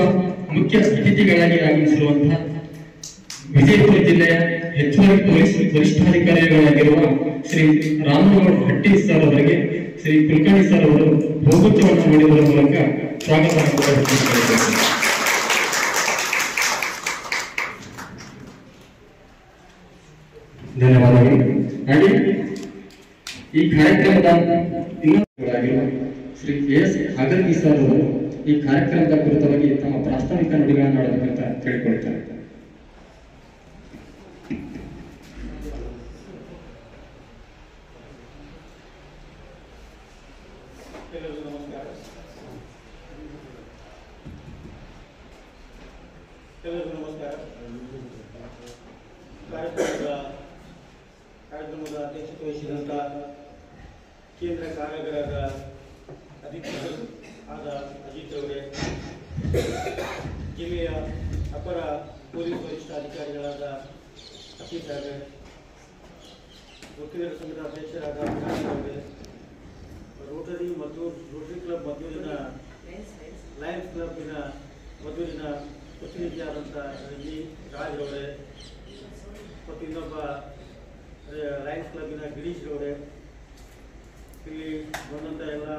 ಮುಖ್ಯ ಅತಿಥಿಗಳಾಗಿ ಆಗಮಿಸಿರುವಂತಹ ವಿಜಯಪುರ ಜಿಲ್ಲೆಯ ಹೆಚ್ಚುವರಿ ಪೊಲೀಸ್ ವರಿಷ್ಠಾಧಿಕಾರಿಗಳಾಗಿರುವ ಶ್ರೀ ರಾಮಗೌಡ ಹಟ್ಟಿ ಸರ್ ಅವರಿಗೆ ಶ್ರೀ ಕುಲಕರ್ಣಿ ಸರ್ ಅವರು ಬಹುಗುಚ್ಛವನ್ನು ನೀಡುವುದರ ಮೂಲಕ ಸ್ವಾಗತವನ್ನು ಕೋರುತ್ತಿದ್ದಾರೆ. ಧನ್ಯವಾದಗಳು. ಹಾಗೆ ಈ ಕಾರ್ಯಕ್ರಮದ ಇನ್ನೊಂದು ಶ್ರೀ ಎಸ್ ಅಗರ್ಗಿ ಸರ್ ಅವರು ಈ ಕಾರ್ಯಕ್ರಮದ ಕುರಿತಾಗಿ ತಮ್ಮ ಪ್ರಾಸ್ತಾವಿಕ ನುಡಿಗಳನ್ನು ಆಡಬೇಕಂತ ಕೇಳಿಕೊಳ್ತಾರೆ. ಎಲ್ಲರಿಗೂ ನಮಸ್ಕಾರ. ಕಾರ್ಯಕ್ರಮದ ಅಧ್ಯಕ್ಷತೆ ವಹಿಸಿದಂಥ ಕೇಂದ್ರ ಕಾರಾಗೃಹದ ಅಧೀಕ್ಷಕರು ಆದ ಅಜಿತ್ ಅವರೇ, ಜಿಲ್ಲೆಯ ಅಪರ ಪೊಲೀಸ್ ವರಿಷ್ಠಾಧಿಕಾರಿಗಳಾದ ಅಶೀತ್ ಅವರೇ, ವಕೀಲರ ಸಂಘದ ಅಧ್ಯಕ್ಷರಾದ ಅವರೇ, ರೋಟರಿ ಕ್ಲಬ್ ಮದ್ದೂರಿನ ಲಯನ್ಸ್ ಕ್ಲಬ್ಬಿನ ಮದ್ದೂರಿನ ಪ್ರತಿನಿಧಿಯಾದಂಥ ಜಿ ರಾಜ್ರವರೇ ಮತ್ತು ಇನ್ನೊಬ್ಬ ಲಯನ್ಸ್ ಕ್ಲಬ್ಬಿನ ಗಿರೀಶ್ ರವರೇ, ಇಲ್ಲಿ ಬಂದಂಥ ಎಲ್ಲ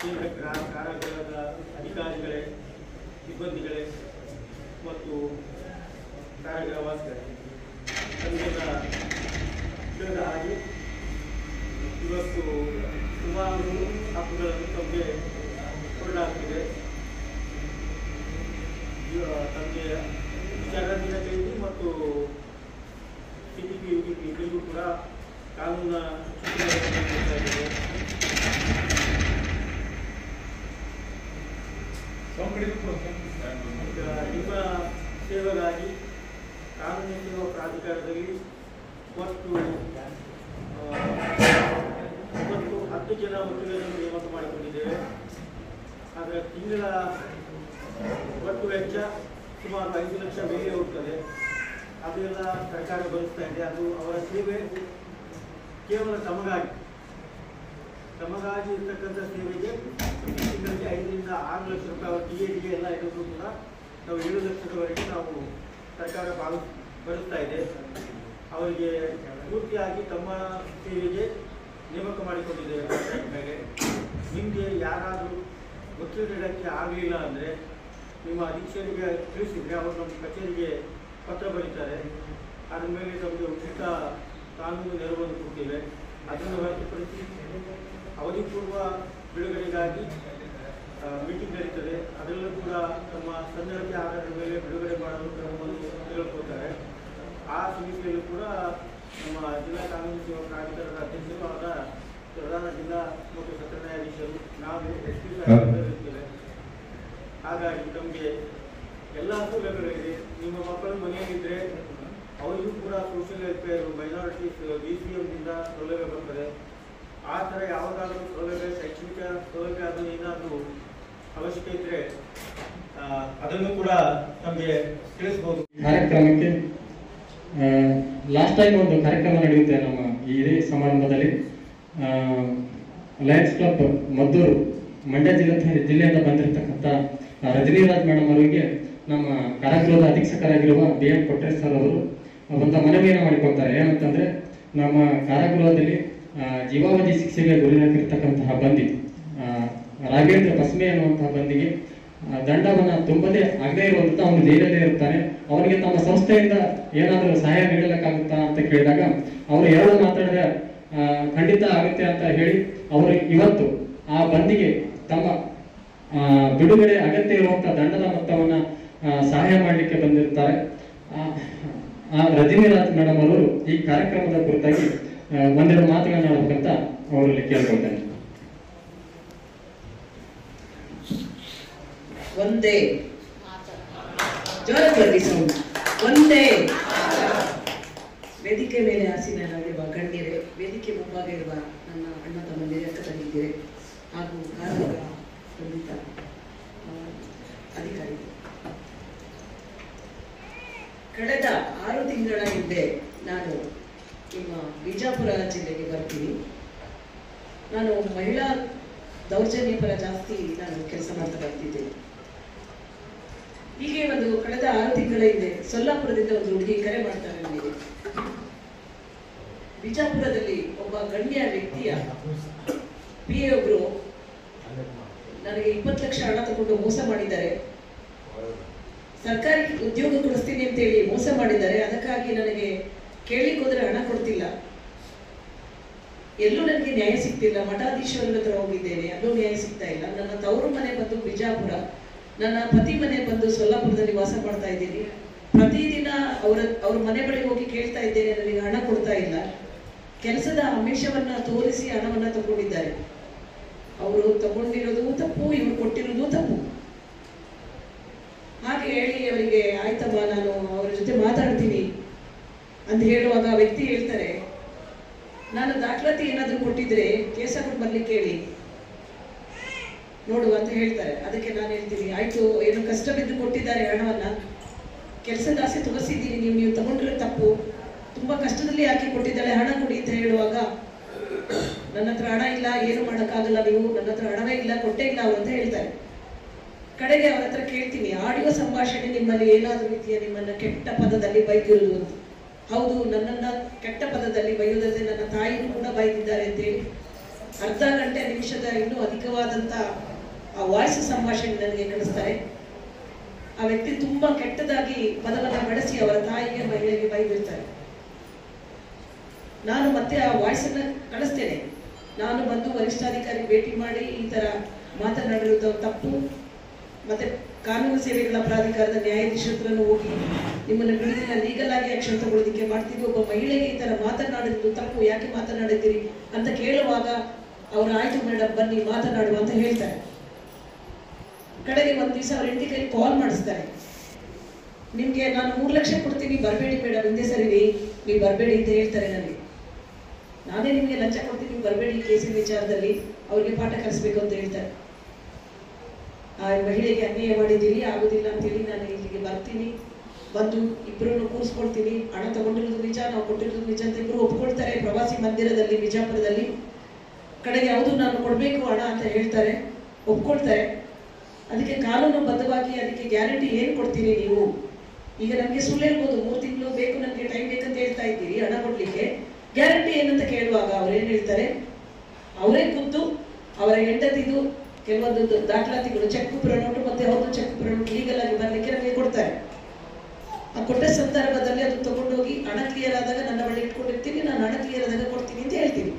ಕೇಂದ್ರ ಕಾರಾಗೃಹದ ಅಧಿಕಾರಿಗಳೇ, ಸಿಬ್ಬಂದಿಗಳೇ ಮತ್ತು ಕಾರಾಗೃಹ ವಾಸಿಗಳೇ, ನಮಗೆಲ್ಲ ತಿಳಿದ ಹಾಗೆ ಇವತ್ತು ಸುಮಾರು ಹಕ್ಕುಗಳನ್ನು ತಮಗೆ ಕೊಡಲಾಗ್ತಿದೆ. ತಮಗೆ ವಿಚಾರ ದಿನಗಳಿಗೆ ಮತ್ತು CTP UTP ಇಬ್ಬರಿಗೂ ಕೂಡ ಕಾನೂನಿನ ನಿಮ್ಮ ಸೇವೆಗಾಗಿ ಕಾನೂನು ಸೇವಾ ಪ್ರಾಧಿಕಾರದಲ್ಲಿ ಒಟ್ಟು 10 ಜನ ವಕೀಲರನ್ನು ನೇಮಕ ಮಾಡಿಕೊಂಡಿದ್ದೇವೆ. ಆದರೆ ತಿಂಗಳ ಒಟ್ಟು ವೆಚ್ಚ ಸುಮಾರು 5 ಲಕ್ಷ ಮೇಲೆ ಹೋಗ್ತದೆ. ಅದೆಲ್ಲ ಸರ್ಕಾರ ಭರಿಸ್ತಾ ಇದೆ. ಅದು ಅವರ ಸೇವೆ ಕೇವಲ ತಮಗಾಗಿ ಇರ್ತಕ್ಕಂಥ ಸೇವೆಗೆ ತಿಂಗಳಿಗೆ 5 ರಿಂದ 6 ಲಕ್ಷ ರೂಪಾಯಿ ಅವರ TADಗೆ ಎಲ್ಲ ಇರೋದು ಕೂಡ ನಾವು 7 ಲಕ್ಷದವರೆಗೆ ನಾವು ಸರ್ಕಾರ ಭರಿಸ್ತಾ ಇದೆ. ಅವರಿಗೆ ಪೂರ್ತಿಯಾಗಿ ತಮ್ಮ ಸೇವೆಗೆ ನೇಮಕ ಮಾಡಿಕೊಂಡಿದ್ದೇವೆ. ಮೇಲೆ ನಿಮಗೆ ಯಾರಾದರೂ ವಕೀಲರಿಡಕ್ಕೆ ಆಗಲಿಲ್ಲ ಅಂದರೆ ನಿಮ್ಮ ಅಧೀಕ್ಷರಿಗೆ ತಿಳಿಸಿದರೆ ಅವರು ನಮ್ಮ ಕಚೇರಿಗೆ ಪತ್ರ ಬರೀತಾರೆ. ಅದರ ಮೇಲೆ ನಮಗೆ ಉಚಿತ ಕಾನೂನು ನೆರವನ್ನು ಕೊಡ್ತೇವೆ. ಅದನ್ನು ಹೊರತುಪಡಿಸಿ ಅವಧಿ ಪೂರ್ವ ಬಿಡುಗಡೆಗಾಗಿ ಮೀಟಿಂಗ್ ನಡೀತದೆ. ಅದರಲ್ಲೂ ಕೂಡ ತಮ್ಮ ಸಂದರ್ಭ ಆಧಾರದ ಮೇಲೆ ಬಿಡುಗಡೆ ಮಾಡಲು ಕ್ರಮವನ್ನು ತೆಗೆದುಕೊಳ್ತಾರೆ. ಆ ಸಮಿತಿಯಲ್ಲೂ ಕೂಡ ನಮ್ಮ ಜಿಲ್ಲಾ ಕಾನೂನು ಸೇವಾ ಪ್ರಾಧಿಕಾರದ ಅಧ್ಯಕ್ಷರು ಆದ ಪ್ರಧಾನ ಜಿಲ್ಲಾ ಮತ್ತು ಸತ್ರ ನ್ಯಾಯಾಧೀಶರು ನಾವು SP ಇರ್ತೇವೆ. ಹಾಗಾಗಿ ನಮಗೆ ಎಲ್ಲ ಸೌಲಭ್ಯಗಳಿದೆ. ನಿಮ್ಮ ಮಕ್ಕಳು ಮನೆಯಲ್ಲಿದ್ದರೆ ಅವರಿಗೂ ಕೂಡ ಸೋಷಿಯಲ್ ವೆಲ್ಫೇರ್ ಮೈನಾರಿಟೀಸ್ BCMದಿಂದ ಸೌಲಭ್ಯ ಬರ್ತದೆ. ಆ ಥರ ಯಾವುದಾದ್ರೂ ಸೌಲಭ್ಯ, ಶೈಕ್ಷಣಿಕ ಸೌಲಭ್ಯ ಅದು ಏನಾದರೂ ಅವಶ್ಯಕ ಇದ್ದರೆ ಅದನ್ನು ಕೂಡ ನಮಗೆ ತಿಳಿಸ್ಬೋದು. ಕಾರ್ಯಕ್ರಮಕ್ಕೆ ಲಾಸ್ಟ್ ಟೈಮ್ ಒಂದು ಕಾರ್ಯಕ್ರಮ ನಡೆಯುತ್ತೆ ನಮ್ಮ ಇದೇ ಸಮಾರಂಭದಲ್ಲಿ. ಲಯನ್ಸ್ ಕ್ಲಬ್ ಮದ್ದೂರು ಮಂಡ್ಯ ಜಿಲ್ಲೆಯಿಂದ ಬಂದಿರತಕ್ಕಂಥ ರಜನಿರಾಜ್ ಮೇಡಮ್ ಅವರಿಗೆ ನಮ್ಮ ಕಾರಾಗೃಹದ ಅಧೀಕ್ಷಕರಾಗಿರುವ BM ಕೊಟ್ರೇಶ್ ಸರ್ ಅವರು ಒಂದು ಮನವಿಯನ್ನು ಮಾಡಿಕೊಳ್ತಾರೆ. ಏನಂತಂದ್ರೆ, ನಮ್ಮ ಕಾರಾಗೃಹದಲ್ಲಿ ಜೀವಾವಧಿ ಶಿಕ್ಷೆಗೆ ಗುರಿಯಾಗಿರ್ತಕ್ಕಂತಹ ಬಂದಿ ರಾಘವೇಂದ್ರ ಪಸ್ಮೆ ಅನ್ನುವಂತಹ ಬಂದಿಗೆ ದಂಡವನ್ನು ತುಂಬದೇ ಆಗದೇ ಇರುವಂತ ಅವನು ಜೈಲಲ್ಲೇ ಇರ್ತಾನೆ. ಅವನಿಗೆ ತಮ್ಮ ಸಂಸ್ಥೆಯಿಂದ ಏನಾದರೂ ಸಹಾಯ ನೀಡಲಿಕ್ಕಾಗುತ್ತಾ ಅಂತ ಕೇಳಿದಾಗ ಅವರು ಎರಡು ಮಾತಾಡಿದ್ರೆ ಖಂಡಿತ ಆಗುತ್ತೆ ಅಂತ ಹೇಳಿ ಅವರು ಇವತ್ತು ಆ ಬಂದಿಗೆ ತಮ್ಮ ಬಿಡುಗಡೆ ಅಗತ್ಯ ಇರುವಂತಹ ದಂಡದ ಮೊತ್ತವನ್ನ ಸಹಾಯ ಮಾಡಲಿಕ್ಕೆ ಬಂದಿರ್ತಾರೆ. ರಜನಿರಾಜ್ ಮೇಡಮ್ ಅವರು ಈ ಕಾರ್ಯಕ್ರಮದ ಕುರಿತಾಗಿ ಒಂದೆರಡು ಮಾತುಗಳನ್ನ ಆಡಬೇಕಂತ ಅವರಲ್ಲಿ ಕೇಳ್ಕೊಳ್ತೇನೆ. ಒಂದೇ ಜೋರಾಗಿ ಸೌಂಡ್. ಒಂದೇ ವೇದಿಕೆ ಮೇಲೆ ಆಸೀನರಾಗಿರುವ ಗಣ್ಯರೇ, ವೇದಿಕೆ ಮುಂಭಾಗ ಇರುವ ನನ್ನ ಅಣ್ಣ ತಮ್ಮಂದಿರೇ, ಅಕ್ಕ ತಂಗಿದಿರೇ ಹಾಗೂ ಕಾರಾಗೃಹ ಖಂಡಿತ ಅಧಿಕಾರಿಗಳು, ಕಳೆದ 6 ತಿಂಗಳ ಹಿಂದೆ ನಾನು ನಿಮ್ಮ ಬಿಜಾಪುರ ಜಿಲ್ಲೆಗೆ ಬರ್ತೀನಿ. ನಾನು ಮಹಿಳಾ ದೌರ್ಜನ್ಯ ಪರ ಜಾಸ್ತಿ ನಾನು ಕೆಲಸ ಮಾಡ್ತಾ ಬರ್ತಿದ್ದೇನೆ. ಹೀಗೆ ಒಂದು ಕಳೆದ 6 ತಿಂಗಳ ಹಿಂದೆ ಸೊಲ್ಲಾಪುರದಿಂದ ಒಂದು ಹುಡುಗಿ ಕರೆ ಮಾಡ್ತಾರೆ ನನಗೆ. ಬಿಜಾಪುರದಲ್ಲಿ ಒಬ್ಬ ಗಣ್ಯ ವ್ಯಕ್ತಿಯ PA ಒಬ್ರು ನನಗೆ 20 ಲಕ್ಷ ಹಣ ತಗೊಂಡು ಮೋಸ ಮಾಡಿದ್ದಾರೆ, ಸರ್ಕಾರಿ ಉದ್ಯೋಗ ಕೊಡಿಸ್ತೀನಿ ಅಂತೇಳಿ ಮೋಸ ಮಾಡಿದ್ದಾರೆ. ಅದಕ್ಕಾಗಿ ನನಗೆ ಕೇಳಿಕ್ ಹೋದ್ರೆ ಹಣ ಕೊಡ್ತಿಲ್ಲ, ಎಲ್ಲೂ ನನಗೆ ನ್ಯಾಯ ಸಿಗ್ತಿಲ್ಲ. ಮಠಾಧೀಶ್ವರರ ಹತ್ರ ಹೋಗಿದ್ದೇನೆ, ಅಲ್ಲೂ ನ್ಯಾಯ ಸಿಗ್ತಾ ಇಲ್ಲ. ನನ್ನ ತವರು ಮನೆ ಬಂದು ಬಿಜಾಪುರ, ನನ್ನ ಪತಿ ಮನೆ ಬಂದು ಸೊಲ್ಲಾಪುರದಲ್ಲಿ ವಾಸ ಮಾಡ್ತಾ ಇದ್ದೀನಿ. ಪ್ರತಿದಿನ ಅವ್ರ ಮನೆ ಬಳಿ ಹೋಗಿ ಕೇಳ್ತಾ ಇದ್ದೇನೆ, ನನಗೆ ಹಣ ಕೊಡ್ತಾ ಇಲ್ಲ. ಕೆಲಸದ ಆಮಿಷವನ್ನ ತೋರಿಸಿ ಹಣವನ್ನ ತಗೊಂಡಿದ್ದಾರೆ. ಅವರು ತಗೊಂಡಿರೋದು ತಪ್ಪು, ಇವ್ರು ಕೊಟ್ಟಿರೋದು ತಪ್ಪು. ಹಾಗೆ ಹೇಳಿ ಅವರಿಗೆ ಆಯ್ತಮ್ಮ ನಾನು ಅವರ ಜೊತೆ ಮಾತಾಡ್ತೀನಿ ಅಂತ ಹೇಳುವಾಗ ಆ ವ್ಯಕ್ತಿ ಹೇಳ್ತಾರೆ, ನಾನು ದಾಖಲಾತಿ ಏನಾದ್ರೂ ಕೊಟ್ಟಿದ್ರೆ ಕೇಸ್ ಹಾಕೊಂಡು ಬರ್ಲಿಕ್ಕೆ ಹೇಳಿ ನೋಡು ಅಂತ ಹೇಳ್ತಾರೆ. ಅದಕ್ಕೆ ನಾನು ಹೇಳ್ತೀನಿ ಆಯ್ತು, ಏನು ಕಷ್ಟ ಬಿದ್ದು ಕೊಟ್ಟಿದ್ದಾರೆ ಹಣವನ್ನ, ಕೆಲಸದ ಆಸೆ ತೋರಿಸಿದ್ದೀನಿ, ನೀವು ತಗೊಂಡಿರೋ ತಪ್ಪು, ತುಂಬಾ ಕಷ್ಟದಲ್ಲಿ ಹಾಕಿ ಕೊಟ್ಟಿದ್ದಾಳೆ, ಹಣ ಕೊಡಿ ಅಂತ ಹೇಳುವಾಗ ನನ್ನ ಹತ್ರ ಹಣ ಇಲ್ಲ, ಏನು ಮಾಡೋಕ್ಕಾಗಲ್ಲ, ನೀವು ನನ್ನ ಹತ್ರ ಹಣವೇ ಇಲ್ಲ, ಕೊಟ್ಟೇ ಇಲ್ಲ ಅವರು ಅಂತ ಹೇಳ್ತಾರೆ. ಕಡೆಗೆ ಅವರ ಹತ್ರ ಕೇಳ್ತೀನಿ, ಆಡಿಯೋ ಸಂಭಾಷಣೆ ನಿಮ್ಮಲ್ಲಿ ಏನಾದ್ರೂ ರೀತಿಯ ನಿಮ್ಮನ್ನ ಕೆಟ್ಟ ಪದದಲ್ಲಿ ಬೈದಿರುವುದು ಅಂತ. ಹೌದು, ನನ್ನನ್ನ ಕೆಟ್ಟ ಪದದಲ್ಲಿ ಬೈಯೋದಲ್ಲದೆ ನನ್ನ ತಾಯಿಯೂ ಕೂಡ ಬೈದಿದ್ದಾರೆ ಅಂತೇಳಿ ಅರ್ಧ ಗಂಟೆ ನಿಮಿಷದ ಇನ್ನೂ ಅಧಿಕವಾದಂತ ಆ ವಾಯ್ಸ್ ಸಂಭಾಷಣೆ ನನಗೆ ಕಳಿಸ್ತಾರೆ. ಆ ವ್ಯಕ್ತಿ ತುಂಬಾ ಕೆಟ್ಟದಾಗಿ ಪದವನ್ನ ಬಳಸಿ ಅವರ ತಾಯಿಗೆ ಮಹಿಳೆಗೆ ಬೈದಿರ್ತಾರೆ. ನಾನು ಮತ್ತೆ ಆ ವಾಯ್ಸ್ ಅನ್ನ ಕಳಿಸ್ತೇನೆ. ನಾನು ಬಂದು ವರಿಷ್ಠಾಧಿಕಾರಿ ಭೇಟಿ ಮಾಡಿ ಈ ತರ ಮಾತನಾಡಿರುವುದು ತಪ್ಪು, ಮತ್ತೆ ಕಾನೂನು ಸೇವೆಗಳ ಪ್ರಾಧಿಕಾರದ ನ್ಯಾಯಾಧೀಶರ ಹತ್ರನೂ ಹೋಗಿ ನಿಮ್ಮನ್ನ ಬಿಡುದಿನ ಲೀಗಲ್ ಆಗಿ ಆಕ್ಷನ್ ತಗೊಳ್ಳೋದಕ್ಕೆ ಮಾಡ್ತೀವಿ. ಒಬ್ಬ ಮಹಿಳೆಗೆ ಈ ತರ ಮಾತನಾಡಿದ್ದು ತಪ್ಪು, ಯಾಕೆ ಮಾತನಾಡಿದ್ದೀರಿ ಅಂತ ಕೇಳುವಾಗ ಅವ್ರು ಆಯ್ತು ಮೇಡಮ್ ಬನ್ನಿ ಮಾತನಾಡುವ ಅಂತ ಹೇಳ್ತಾರೆ. ಕಡೆಗೆ ಒಂದ್ ದಿವಸ ಅವ್ರ ಹೆಂಡತಿ ಕೈ ಕಾಲ್ ಮಾಡಿಸ್ತಾರೆ, ನಿಮ್ಗೆ ನಾನು 3 ಲಕ್ಷ ಕೊಡ್ತೀನಿ ಬರಬೇಡಿ ಮೇಡಮ್, ಹಿಂದೆ ಸರಿರಿ, ನೀವು ಬರಬೇಡಿ ಅಂತ ಹೇಳ್ತಾರೆ. ನನಗೆ ನಾನೇ ನಿಮ್ಗೆ ಲಂಚ ಕೊಡ್ತೀನಿ, ಬರಬೇಡಿ ಕೇಸಿನ ವಿಚಾರದಲ್ಲಿ, ಅವ್ರಿಗೆ ಪಾಠ ಕಲಿಸ್ಬೇಕು ಅಂತ ಹೇಳ್ತಾರೆ. ಆ ಮಹಿಳೆಗೆ ಅನ್ಯಾಯ ಮಾಡಿದ್ದೀರಿ, ಆಗುದಿಲ್ಲ ಅಂತೇಳಿ ನಾನು ಇಲ್ಲಿಗೆ ಬರ್ತೀನಿ, ಬಂದು ಇಬ್ಬರನ್ನು ಕೂರಿಸ್ಕೊಳ್ತೀನಿ, ಹಣ ತಗೊಂಡಿರೋದು ನಿಜ, ನಾವು ಕೊಟ್ಟಿರೋದು ನಿಜ ಅಂತ ಇಬ್ಬರು ಒಪ್ಕೊಳ್ತಾರೆ. ಪ್ರವಾಸಿ ಮಂದಿರದಲ್ಲಿ ಬಿಜಾಪುರದಲ್ಲಿ ಕಡೆಗೆ ಯಾವುದು ನಾನು ಕೊಡ್ಬೇಕು ಹಣ ಅಂತ ಹೇಳ್ತಾರೆ, ಒಪ್ಕೊಳ್ತಾರೆ. ಅದಕ್ಕೆ ಕಾನೂನು ಬದ್ಧವಾಗಿ ಅದಕ್ಕೆ ಗ್ಯಾರಂಟಿ ಏನ್ ಕೊಡ್ತೀರಿ ನೀವು? ಈಗ ನಮ್ಗೆ ಸುಳ್ಳು ಹೇಳ್ಬೋದು, 3 ತಿಂಗಳು ಬೇಕು, ನನಗೆ ಟೈಮ್ ಬೇಕಂತ ಹೇಳ್ತಾ ಇದ್ದೀರಿ, ಹಣ ಕೊಡ್ಲಿಕ್ಕೆ ಗ್ಯಾರಂಟಿ ಏನಂತ ಕೇಳುವಾಗ ಅವ್ರೇನ್ ಹೇಳ್ತಾರೆ, ಅವರೇ ಖುದ್ದು ಅವರ ಹೆಂಡತಿದು ಕೆಲವೊಂದು ದಾಖಲಾತಿಗಳು, ಚೆಕ್ ಪ್ರಿಂಟ್ ಮತ್ತೆ ಅವ್ರದ್ದು ಚೆಕ್ ಪ್ರಿಂಟ್ ಲೀಗಲ್ ಆಗಿ ಬರ್ಲಿಕ್ಕೆ ನಮಗೆ ಕೊಡ್ತಾರೆ. ಆ ಕೊಟ್ಟ ಸಂದರ್ಭದಲ್ಲಿ ಅದು ತಗೊಂಡೋಗಿ ಹಣ ಕ್ಲಿಯರ್ ಆದಾಗ ನನ್ನ ಬಳಿ ಇಟ್ಕೊಂಡಿರ್ತೀನಿ, ನಾನು ಹಣ ಕ್ಲಿಯರ್ ಆದಾಗ ಕೊಡ್ತೀನಿ ಅಂತ ಹೇಳ್ತೀನಿ.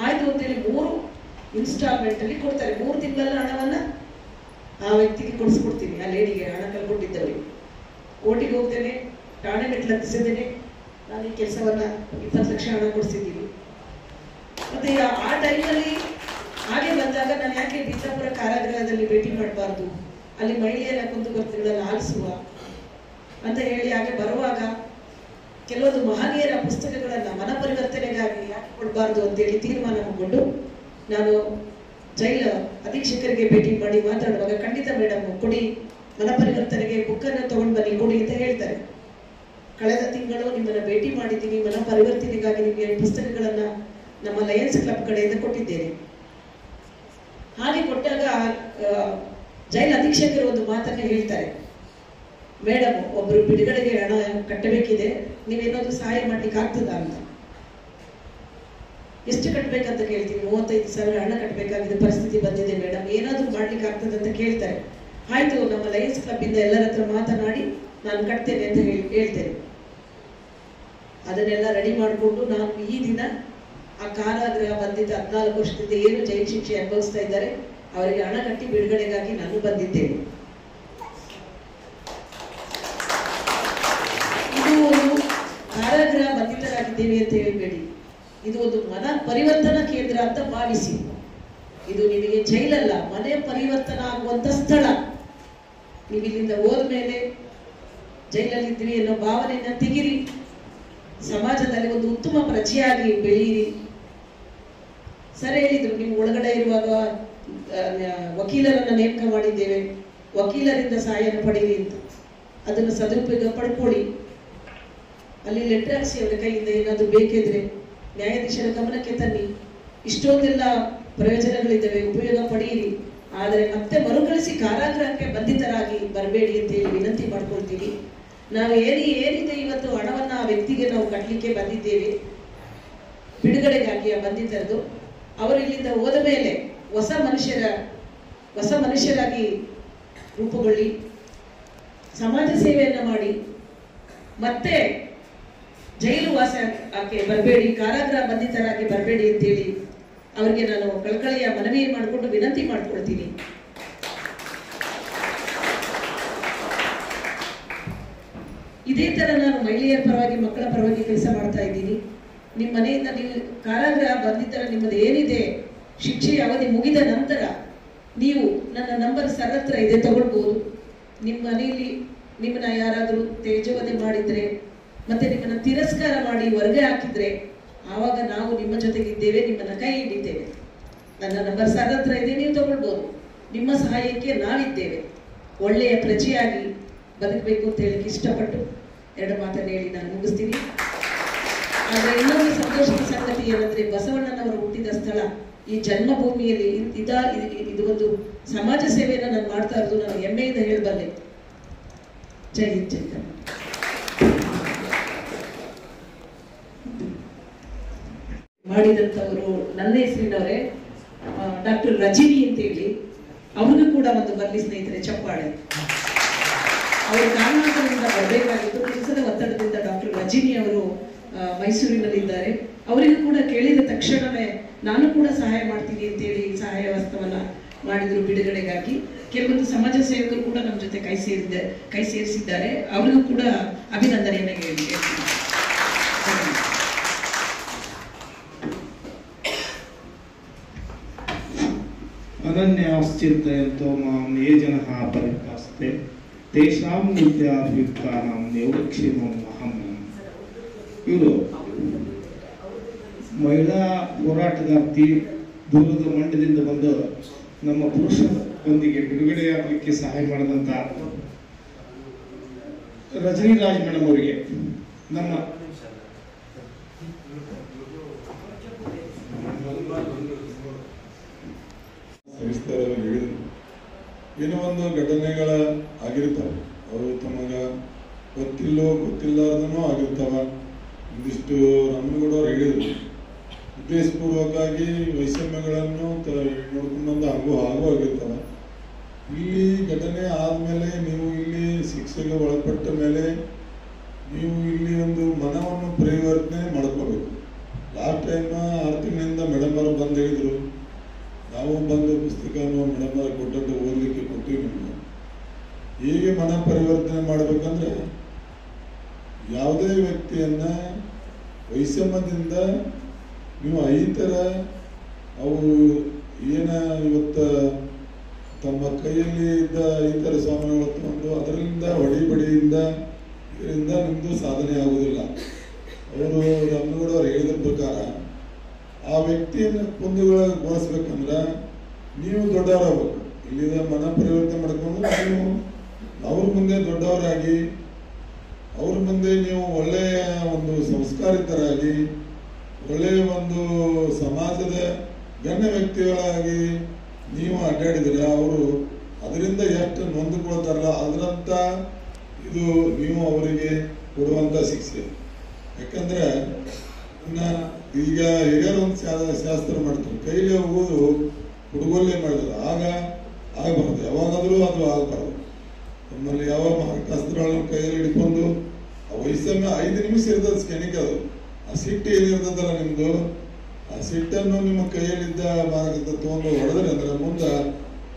ಆಯ್ತು ಅಂತೇಳಿ 3 ಇನ್ಸ್ಟಾಲ್ಮೆಂಟ್ ಅಲ್ಲಿ ಕೊಡ್ತಾರೆ. 3 ತಿಂಗಳ ಹಣವನ್ನ ಆ ವ್ಯಕ್ತಿಗೆ ಕೊಡಿಸ್ಕೊಡ್ತೀನಿ, ಆ ಲೇಡಿಗೆ ಹಣ ಕಳ್ಕೊಂಡಿದ್ದವರಿಗೆ. ಕೋರ್ಟಿಗೆ ಹೋಗ್ತೇನೆ, ಠಾಣೆ ಮೆಟ್ಲು ಹತ್ತಿಸಿದ್ದೇನೆ, ನಾನು ಈ ಕೆಲಸವನ್ನ 20 ಲಕ್ಷ ಹಣ ಕೊಡಿಸಿದ್ದೀನಿ. ಮತ್ತೆ ಆ ಟೈಮಲ್ಲಿ ಹಾಗೆ ಬಂದಾಗ ನಾನು ಯಾಕೆ ಬಿಜಾಪುರ ಕಾರಾಗೃಹದಲ್ಲಿ ಭೇಟಿ ಮಾಡಬಾರ್ದು, ಅಲ್ಲಿ ಮಹಿಳೆಯರ ಕುಂದುಕೊರತೆಗಳನ್ನು ಆಲಿಸುವ ಅಂತ ಹೇಳಿ ಹಾಗೆ ಬರುವಾಗ ಕೆಲವೊಂದು ಮಹನೀಯರ ಪುಸ್ತಕಗಳನ್ನ ಮನ ಪರಿವರ್ತನೆಗಾಗಿ ಯಾಕೆ ಕೊಡಬಾರ್ದು ಅಂತೇಳಿ ತೀರ್ಮಾನ ಮಾಡಿಕೊಂಡು ನಾನು ಜೈಲ ಅಧೀಕ್ಷಕರಿಗೆ ಭೇಟಿ ಮಾಡಿ ಮಾತಾಡುವಾಗ, ಖಂಡಿತ ಮೇಡಮ್ ಕೊಡಿ, ಮನ ಪರಿವರ್ತನೆಗೆ ಬುಕ್ಕನ್ನು ತಗೊಂಡು ಬನ್ನಿ ಕೊಡಿ ಅಂತ ಹೇಳ್ತಾರೆ. ಕಳೆದ ತಿಂಗಳು ನಿಮ್ಮನ್ನ ಭೇಟಿ ಮಾಡಿದ್ದೀನಿ, ಮನ ಪರಿವರ್ತನೆಗಾಗಿ ನಿಮಗೆ ಪುಸ್ತಕಗಳನ್ನ ನಮ್ಮ ಲಯನ್ಸ್ ಕ್ಲಬ್ ಕಡೆಯಿಂದ ಕೊಟ್ಟಿದ್ದೇನೆ. ಹಾಗೆ ಕೊಟ್ಟಾಗ ಜೈಲ ಅಧೀಕ್ಷಕರು ಒಂದು ಮಾತನ್ನ ಹೇಳ್ತಾರೆ, ಮೇಡಮ್ ಒಬ್ರು ಬಿಡುಗಡೆಗೆ ಹಣ ಕಟ್ಟಬೇಕಿದೆ, ನೀವೇನಾದ್ರೂ ಸಹಾಯ ಮಾಡ್ಲಿಕ್ಕೆ ಆಗ್ತದಾ ಅಂತ. ಎಷ್ಟು ಕಟ್ಟಬೇಕಂತ ಕೇಳ್ತೀನಿ, 35,000 ಹಣ ಕಟ್ಟಬೇಕಾಗಿದೆ, ಪರಿಸ್ಥಿತಿ ಬಂದಿದೆ ಮೇಡಮ್, ಏನಾದ್ರೂ ಮಾಡ್ಲಿಕ್ಕೆ ಆಗ್ತದೆ ಅಂತ ಕೇಳ್ತಾರೆ. ಆಯ್ತು, ನಮ್ಮ ಲಯನ್ಸ್ ಕ್ಲಬ್ ಇಂದ ಎಲ್ಲರ ಹತ್ರ ಮಾತನಾಡಿ ನಾನು ಕಟ್ತೇನೆ ಅಂತ ಹೇಳ್ತೇನೆ. ಅದನ್ನೆಲ್ಲ ರೆಡಿ ಮಾಡಿಕೊಂಡು ನಾನು ಈ ದಿನ ಆ ಕಾರಾಗೃಹ ಬಂದಿದ್ದ 14 ವರ್ಷದಿಂದ ಏನು ಜೈಲು ಶಿಕ್ಷೆ ಅನುಭವಿಸ್ತಾ ಇದ್ದಾರೆ ಅವರಿಗೆ ಹಣ ಕಟ್ಟಿ ಬಿಡುಗಡೆಗಾಗಿ ನಾನು ಬಂದಿದ್ದೇನೆ. ಇದು ಒಂದು ಕಾರಾಗೃಹ ಬಂಧಿತರಾಗಿದ್ದೇವೆ ಅಂತ ಹೇಳಬೇಡಿ, ಇದು ಒಂದು ಮನ ಪರಿವರ್ತನಾ ಕೇಂದ್ರ ಅಂತ ಭಾವಿಸಿ. ಇದು ನಿಮಗೆ ಜೈಲಲ್ಲ, ಮನೆ ಪರಿವರ್ತನಾ ಆಗುವಂತ ಸ್ಥಳ. ನೀವು ಇಲ್ಲಿಂದ ಹೋದ್ಮೇಲೆ ಜೈಲಲ್ಲಿದ್ದೀವಿ ಅನ್ನೋ ಭಾವನೆಯನ್ನ ತೆಗಿರಿ, ಸಮಾಜದಲ್ಲಿ ಒಂದು ಉತ್ತಮ ಪ್ರಜೆಯಾಗಿ ಬೆಳೆಯಿರಿ. ಸರ್ ಹೇಳಿದ್ರು, ನೀವು ಒಳಗಡೆ ಇರುವಾಗ ವಕೀಲರನ್ನ ನೇಮಕ ಮಾಡಿದ್ದೇವೆ, ವಕೀಲರಿಂದ ಸಹಾಯನ ಪಡೀರಿ ಅಂತ. ಅದನ್ನು ಸದುಪಯೋಗ ಪಡ್ಕೊಳ್ಳಿ. ಅಲ್ಲಿ ಲೆಟರ್ ಹಾಕ್ಸಿ ಅವರ ಕೈಯಿಂದ ಏನಾದರೂ ಬೇಕಿದ್ರೆ ನ್ಯಾಯಾಧೀಶರ ಗಮನಕ್ಕೆ ತನ್ನಿ. ಇಷ್ಟೊಂದೆಲ್ಲ ಪ್ರಯೋಜನಗಳಿದ್ದಾವೆ, ಉಪಯೋಗ ಪಡೆಯಿರಿ. ಆದರೆ ಮತ್ತೆ ಮರುಕಳಿಸಿ ಕಾರಾಗೃಹಕ್ಕೆ ಬಂಧಿತರಾಗಿ ಬರಬೇಡಿ ಅಂತ ಹೇಳಿ ವಿನಂತಿ ಮಾಡ್ಕೊಳ್ತೀವಿ. ನಾವು ಏನಿದೆ ಇವತ್ತು ಹಣವನ್ನ ಆ ವ್ಯಕ್ತಿಗೆ ನಾವು ಕಟ್ಟಲಿಕ್ಕೆ ಬಂದಿದ್ದೇವೆ, ಬಿಡುಗಡೆಗಾಗಿ ಆ ಬಂಧಿತರದು. ಅವರು ಇಲ್ಲಿಂದ ಹೋದ ಮೇಲೆ ಹೊಸ ಮನುಷ್ಯರಾಗಿ ರೂಪುಗೊಳ್ಳಿ, ಸಮಾಜ ಸೇವೆಯನ್ನ ಮಾಡಿ, ಮತ್ತೆ ಜೈಲು ವಾಸಕ್ಕೆ ಬರಬೇಡಿ, ಕಾರಾಗೃಹ ಬಂಧಿತರಾಗಿ ಬರಬೇಡಿ ಅಂತೇಳಿ ಅವರಿಗೆ ನಾನು ಕಳಕಳಿಯ ಮನವಿ ಮಾಡಿಕೊಂಡು ವಿನಂತಿ ಮಾಡ್ಕೊಳ್ತೀನಿ. ಇದೇ ತರ ನಾನು ಮಹಿಳೆಯರ ಪರವಾಗಿ, ಮಕ್ಕಳ ಪರವಾಗಿ ಕೆಲಸ ಮಾಡ್ತಾ ಇದ್ದೀನಿ. ನಿಮ್ಮ ಮನೆಯಿಂದ ನೀವು ಕಾರಾಗೃಹ ಬಂಧಿತರ ನಿಮ್ಮದು ಏನಿದೆ ಶಿಕ್ಷೆಯ ಅವಧಿ ಮುಗಿದ ನಂತರ ನೀವು ನನ್ನ ನಂಬರ್ ಸರ್ ಹತ್ರ ಇದೆ, ತಗೊಳ್ಬಹುದು. ನಿಮ್ಮ ಮನೆಯಲ್ಲಿ ನಿಮ್ಮನ್ನ ಯಾರಾದರೂ ತೇಜವಧೆ ಮಾಡಿದ್ರೆ ಮತ್ತೆ ನಿಮ್ಮನ್ನ ತಿರಸ್ಕಾರ ಮಾಡಿ ಹೊರಗೆ ಹಾಕಿದ್ರೆ ಆವಾಗ ನಾವು ನಿಮ್ಮ ಜೊತೆಗಿದ್ದೇವೆ, ನಿಮ್ಮನ್ನ ಕೈ ಹಿಡಿದ್ದೇವೆ. ನನ್ನ ನಂಬರ್ ಸರ್ ಹತ್ರ ಇದೆ, ನೀವು ತಗೊಳ್ಬಹುದು. ನಿಮ್ಮ ಸಹಾಯಕ್ಕೆ ನಾವಿದ್ದೇವೆ. ಒಳ್ಳೆಯ ಪ್ರಜೆಯಾಗಿ ಬದುಕಬೇಕು ಅಂತ ಹೇಳಿಕ್ಕೆ ಇಷ್ಟಪಟ್ಟು 2 ಮಾತನ್ನು ಹೇಳಿ ನಾನು ಮುಗಿಸ್ತೀನಿ. ಆದರೆ ಇನ್ನೊಂದು ಸಂತೋಷದ ಸಂಗತಿ ಏನಂದ್ರೆ, ಬಸವಣ್ಣನವರು ಹುಟ್ಟಿದ ಸ್ಥಳ ಈ ಜನ್ಮಭೂಮಿಯಲ್ಲಿ ಇದು ಒಂದು ಸಮಾಜ ಸೇವೆಯನ್ನು ನಾನು ಮಾಡ್ತಾ ಇರೋದು ನಾನು ಹೆಮ್ಮೆಯಿಂದ ಹೇಳಬಲ್ಲೆ. ಜೈ ಹಿಂದ್, ಜೈ ಕರ್ನಾಟಕ. ಮಾಡಿದಂಥವರು ನನ್ನ ಹೆಸರಿನವರೇ, ಡಾಕ್ಟರ್ ರಜಿನಿ ಅಂತ ಹೇಳಿ. ಅವ್ರಿಗೂ ಕೂಡ ಒಂದು ಬರ್ಲಿ ಸ್ನೇಹಿತರೆ ಚಪ್ಪಾಳೆ. ಅವರು ಕಾರಣದಿಂದ ಬರಬೇಕಾಗಿತ್ತು, ಕೆಲಸದ ಒತ್ತಡದಿಂದ ಡಾಕ್ಟರ್ ರಜಿನಿ ಅವರು ಮೈಸೂರಿನಲ್ಲಿದ್ದಾರೆ. ಅವರಿಗೂ ಕೂಡ ಕೇಳಿದ ತಕ್ಷಣವೇ ನಾನು ಕೂಡ ಸಹಾಯ ಮಾಡ್ತೀನಿ ಅಂತೇಳಿ ಸಹಾಯ ಹಸ್ತವನ್ನ ಮಾಡಿದ್ರು ಬಿಡುಗಡೆಗಾಗಿ. ಕೆಲವೊಂದು ಸಮಾಜ ಸೇವಕರು ಕೂಡ ನಮ್ಮ ಜೊತೆ ಕೈ ಸೇರಿಸಿದ್ದಾರೆ. ಅವರಿಗೂ ಕೂಡ ಅಭಿನಂದನೆಯನ್ನು ಹೇಳ್ತೀನಿ. ಅನನ್ಯಾಶ್ಚಿಂತಯಂತೋ ಮಾಂ ಯೇ ಜನಃ ಪರಿಪಾಸ್ತೆ ತೇಷಾಂ ನಿತ್ಯಾಭಿಯುಕ್ತಾನಾಂ ಯೋಗಕ್ಷೇಮಂ ಅಹಂ. ಇವರು ಮಹಿಳಾ ಹೋರಾಟಗಾರ್ತಿ, ದೂರದ ಮಂಡ್ಯದಿಂದ ಬಂದು ನಮ್ಮ ಪುರುಷರೊಂದಿಗೆ ಬಿಡುಗಡೆಯಾಗಲಿಕ್ಕೆ ಸಹಾಯ ಮಾಡಿದಂಥ ರಜನಿ ರಾಜ್ ಮೇಡಮ್ ಅವರಿಗೆ ನಮ್ಮ ಸವಿಸ್ತಾರವಾಗಿ ಹೇಳಿದರು. ಏನೋ ಒಂದು ಘಟನೆಗಳ ಆಗಿರ್ತಾವೆ, ಅವು ತಮಗ ಗೊತ್ತಿಲ್ಲದನೂ ಆಗಿರ್ತಾವ. ಒಂದಿಷ್ಟು ರಾಮನಗೌಡವ್ರು ಹೇಳಿದರು, ಉದ್ದೇಶಪೂರ್ವಕವಾಗಿ ವೈಷಮ್ಯಗಳನ್ನು ನೋಡ್ಕೊಂಡಂದು ಹಾಗೂ ಆಗಿರ್ತಾವ. ಇಲ್ಲಿ ಘಟನೆ ಆದಮೇಲೆ ನೀವು ಇಲ್ಲಿ ಶಿಕ್ಷೆಗೆ ಒಳಪಟ್ಟ ಮೇಲೆ ನೀವು ಇಲ್ಲಿ ಒಂದು ಮನವನ್ನು ಪರಿವರ್ತನೆ ಮಾಡ್ಕೋಬೇಕು. ಲಾಸ್ಟ್ ಟೈಮ್ 6 ತಿಂಗಳಿಂದ ಮೇಡಮ್ ಅವರು ಬಂದು ಹೇಳಿದರು, ನಾವು ಬಂದು ಪುಸ್ತಕವನ್ನು ಮೇಡಮ್ ಅವರು ಕೊಟ್ಟದ್ದು ಓದಲಿಕ್ಕೆ ಕೊಟ್ಟಿವಿ. ನಿಮಗೆ ಹೇಗೆ ಮನ ಪರಿವರ್ತನೆ ಮಾಡಬೇಕಂದ್ರೆ, ಯಾವುದೇ ವ್ಯಕ್ತಿಯನ್ನ ವೈಷಮ್ಯದಿಂದ ನೀವು ಐತರ ಅವು ಏನ ಇವತ್ತು ತಮ್ಮ ಕೈಯಲ್ಲಿ ಇದ್ದ ಐತರ ಸಾಮಾನುಗಳು ತಗೊಂಡು ಅದರಿಂದ ಹೊಡಿಬಡಿಯಿಂದ ಇದರಿಂದ ನಿಮ್ಮದು ಸಾಧನೆ ಆಗುವುದಿಲ್ಲ. ಅವರು ರಾಮನಗೌಡವ್ರು ಹೇಳಿದ ಪ್ರಕಾರ ಆ ವ್ಯಕ್ತಿಯನ್ನು ಕುಂದುಗೊಳಿಸ್ಬೇಕಂದ್ರೆ ನೀವು ದೊಡ್ಡವರಾಗಬೇಕು. ಇಲ್ಲಿದ ಮನ ಪರಿವರ್ತನೆ ಮಾಡ್ಕೊಂಡು ನೀವು ಅವ್ರ ಮುಂದೆ ದೊಡ್ಡವರಾಗಿ, ಅವ್ರ ಮುಂದೆ ನೀವು ಒಳ್ಳೆಯ ಒಂದು ಸಂಸ್ಕಾರಿತರಾಗಿ, ಒಳ್ಳೆಯ ಒಂದು ಸಮಾಜದ ಗಣ್ಯ ವ್ಯಕ್ತಿಗಳಾಗಿ ನೀವು ಅಡ್ಡಾಡಿದ್ರೆ ಅವರು ಅದರಿಂದ ಎಷ್ಟು ನೊಂದುಕೊಳ್ತಾರಲ್ಲ ಅದರಂತ ಇದು ನೀವು ಅವರಿಗೆ ಕೊಡುವಂಥ ಶಿಕ್ಷೆ. ಯಾಕಂದ್ರೆ ಈಗ ಹಿರಿಯರು ಒಂದು ಶಾಸ್ತ್ರ ಮಾಡ್ತಾರೆ, ಕೈಲಿ ಹೋಗೋದು ಹುಡುಗಲ್ಲೇ ಮಾಡಿದ್ರು, ಆಗ ಆಗಬಾರ್ದು, ಯಾವಾಗಾದ್ರೂ ಅದು ಆಗಬಾರ್ದು. ನಮ್ಮಲ್ಲಿ ಯಾವ ಮಾರಕಾಸ್ತ್ರಗಳನ್ನು ಕೈಯಲ್ಲಿ ಹಿಡ್ಕೊಂಡು ಆ ವಯಸ್ಸನ್ನ 5 ನಿಮಿಷ ಇರ್ತದೆ ಸ್ಕ್ಯಾನಿಂಗ್. ಅದು ಆ ಸಿಟ್ಟು ಏನಿರ್ತದಲ್ಲ ನಿಮ್ದು, ಆ ಸಿಟ್ಟನ್ನು ನಿಮ್ಮ ಕೈಯಲ್ಲಿದ್ದ ಮಾರಕத்தை ತಗೊಂಡು ಹೊಡೆದ್ರೆ ಅಂದ್ರೆ ಮುಂದೆ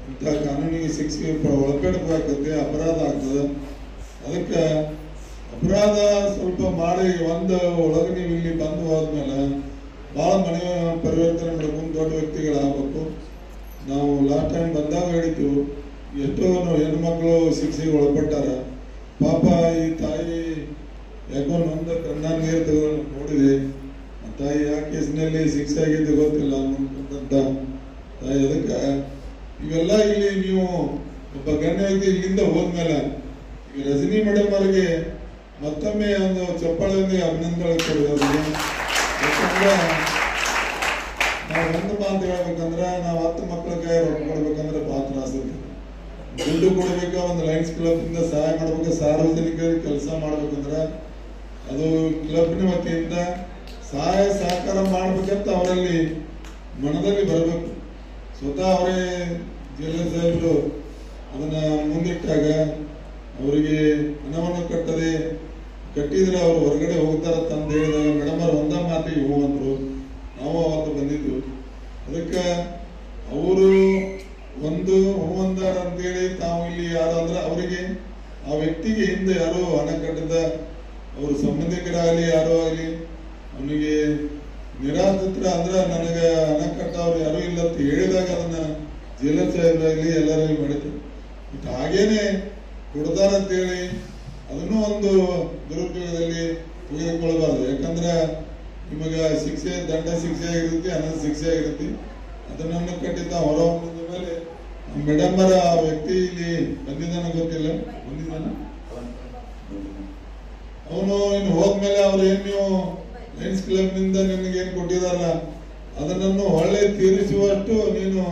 ಇಂಥ ಕಾನೂನಿಗೆ ಶಿಕ್ಷೆ ಒಳಪಡಬೇಕಾಗ್ತದೆ, ಅಪರಾಧ ಆಗ್ತದೆ. ಅದಕ್ಕೆ ಅಪರಾಧ ಸ್ವಲ್ಪ ಮಾಡಿ ಒಳಗೆ ನೀವು ಇಲ್ಲಿ ಬಂದು ಹೋದ್ಮೇಲೆ ಭಾಳ ಮನೆ ಪರಿವರ್ತನೆ ಮಾಡ್ಕೊಂಡು ದೊಡ್ಡ ವ್ಯಕ್ತಿಗಳಾಗಬೇಕು. ನಾವು ಲಾಸ್ಟ್ ಟೈಮ್ ಬಂದಾಗ ಹೇಳಿದ್ದು, ಎಷ್ಟೋ ಹೆಣ್ಮಕ್ಳು ಶಿಕ್ಷೆಗೆ ಒಳಪಟ್ಟಾರ. ಪಾಪ ಈ ತಾಯಿ ಯಾಕೋ ನಮ್ದು ಕಣ್ಣ ನೀರು ತಗೊಂಡು ನೋಡಿದೆ, ಆ ತಾಯಿ ಯಾವ ಕೇಸಿನಲ್ಲಿ ಶಿಕ್ಷೆ ಆಗಿದ್ದು ಗೊತ್ತಿಲ್ಲ ಅನ್ನೋಂಥ ತಾಯಿ. ಅದಕ್ಕೆ ಇವೆಲ್ಲ ಇಲ್ಲಿ ನೀವು ಒಬ್ಬ ಗಣ್ಯ ವ್ಯಕ್ತಿ ಇಲ್ಲಿಂದ ಹೋದ್ಮೇಲೆ ಈಗ ರಜನಿ ಮೇಡಮ್ ಅವರಿಗೆ ಮತ್ತೊಮ್ಮೆ ಒಂದು ಚಪ್ಪಾಳೆಯೊಂದಿಗೆ ಅಭಿನಂದನೆ ಕೊಡೋದು. ಯಾಕಂದ್ರೆ ನಾವು ಒಂದು ಮಾತು ಹೇಳ್ಬೇಕಂದ್ರೆ ನಾವು 10 ಮಕ್ಕಳಿಗೆ ರೊಕ್ಕ ಕೊಡ್ಬೇಕಂದ್ರೆ ಭಾಳ ತ್ರಾಸ ಇರ್ತದೆ. ದುಡ್ಡು ಕೊಡ್ಬೇಕು, ಒಂದು ಲಯನ್ಸ್ ಕ್ಲಬ್ ಇಂದ ಸಹಾಯ ಮಾಡ್ಬೇಕು, ಸಾರ್ವಜನಿಕರಿಗೆ ಕೆಲಸ ಮಾಡ್ಬೇಕಂದ್ರೆ ಅದು ಕ್ಲಬ್ನ ವತಿಯಿಂದ ಸಹಾಯ ಸಹಕಾರ ಮಾಡ್ಬೇಕಂತ ಅವರಲ್ಲಿ ಮನದಲ್ಲಿ ಬರಬೇಕು. ಸ್ವತಃ ಅವರೇ ಜಿಲ್ಲಾ ಸಾಹೇಬರು ಅದನ್ನ ಮುಂದಿಟ್ಟಾಗ ಅವರಿಗೆ ಹಣವನ್ನು ಕಟ್ಟಿದ್ರೆ ಅವರು ಹೊರಗಡೆ ಹೋಗ್ತಾರಂತ ಹೇಳಿದಾಗ ಮೇಡಮ್ ಅವ್ರು ಒಂದ ಮಾತಿಗೆ ಹೋಗಂದ್ರು. ನಾವು ಅವತ್ತು ಬಂದಿದ್ದು ಅದಕ್ಕೆ ಅವರು ಒಂದು ಹೂವಂದಾರ ಅಂತೇಳಿ ತಾವು ಇಲ್ಲಿ ಯಾರು ಅಂದ್ರೆ ಅವರಿಗೆ ಆ ವ್ಯಕ್ತಿಗೆ ಹಿಂದೆ ಯಾರು ಹಣ ಕಟ್ಟಿದ ಅವರು ಸಂಬಂಧಿಕರಾಗಲಿ ಯಾರೋ ಆಗಲಿ ಅವನಿಗೆ ನಿರಾಶ್ರಿತರ ಅಂದ್ರೆ ನನಗೆ ಹಣ ಕಟ್ಟವ್ರು ಯಾರು ಇಲ್ಲ ಅಂತ ಹೇಳಿದಾಗ ಅದನ್ನ ಜೈಲರ್ ಸಾಹೇಬರಾಗಲಿ ಎಲ್ಲರಲ್ಲಿ ಮಾಡಿದ್ರು. ಬಟ್ ಹಾಗೇನೆ ಕೊಡ್ತಾರ ಅಂತೇಳಿ ಅದನ್ನು ಒಂದು ದುರುಪಯೋಗದಲ್ಲಿ ತೆಗೆದುಕೊಳ್ಬಾರ್ದು. ಯಾಕಂದ್ರೆ ನಿಮಗೆ ಶಿಕ್ಷೆ ದಂಡ ಶಿಕ್ಷೆ ಆಗಿರುತ್ತೆ, ಅನಂತ ಶಿಕ್ಷೆ ಆಗಿರುತ್ತೆ. ಅದನ್ನು ಕಟ್ಟಿದ್ದ ಹೊರ ಹೊಂದಿದ ಮೇಲೆ ಮೇಡಮ್ಮರ ಆ ವ್ಯಕ್ತಿ ಇಲ್ಲಿ ಬಂದಿದ್ದಾನ ಗೊತ್ತಿಲ್ಲ, ಬಂದಿದ್ದಾನ ಅವನು ಇನ್ನು ಹೋದ್ಮೇಲೆ ಅವ್ರು ಏನ್ ನೀವು ಲಯನ್ಸ್ ಕ್ಲಬ್ ನಿಂದ ನಿನಗೆ ಏನ್ ಕೊಟ್ಟಿದಾರಲ್ಲ ಅದನ್ನು ಒಳ್ಳೆ ತೀರಿಸುವಷ್ಟು ನೀನು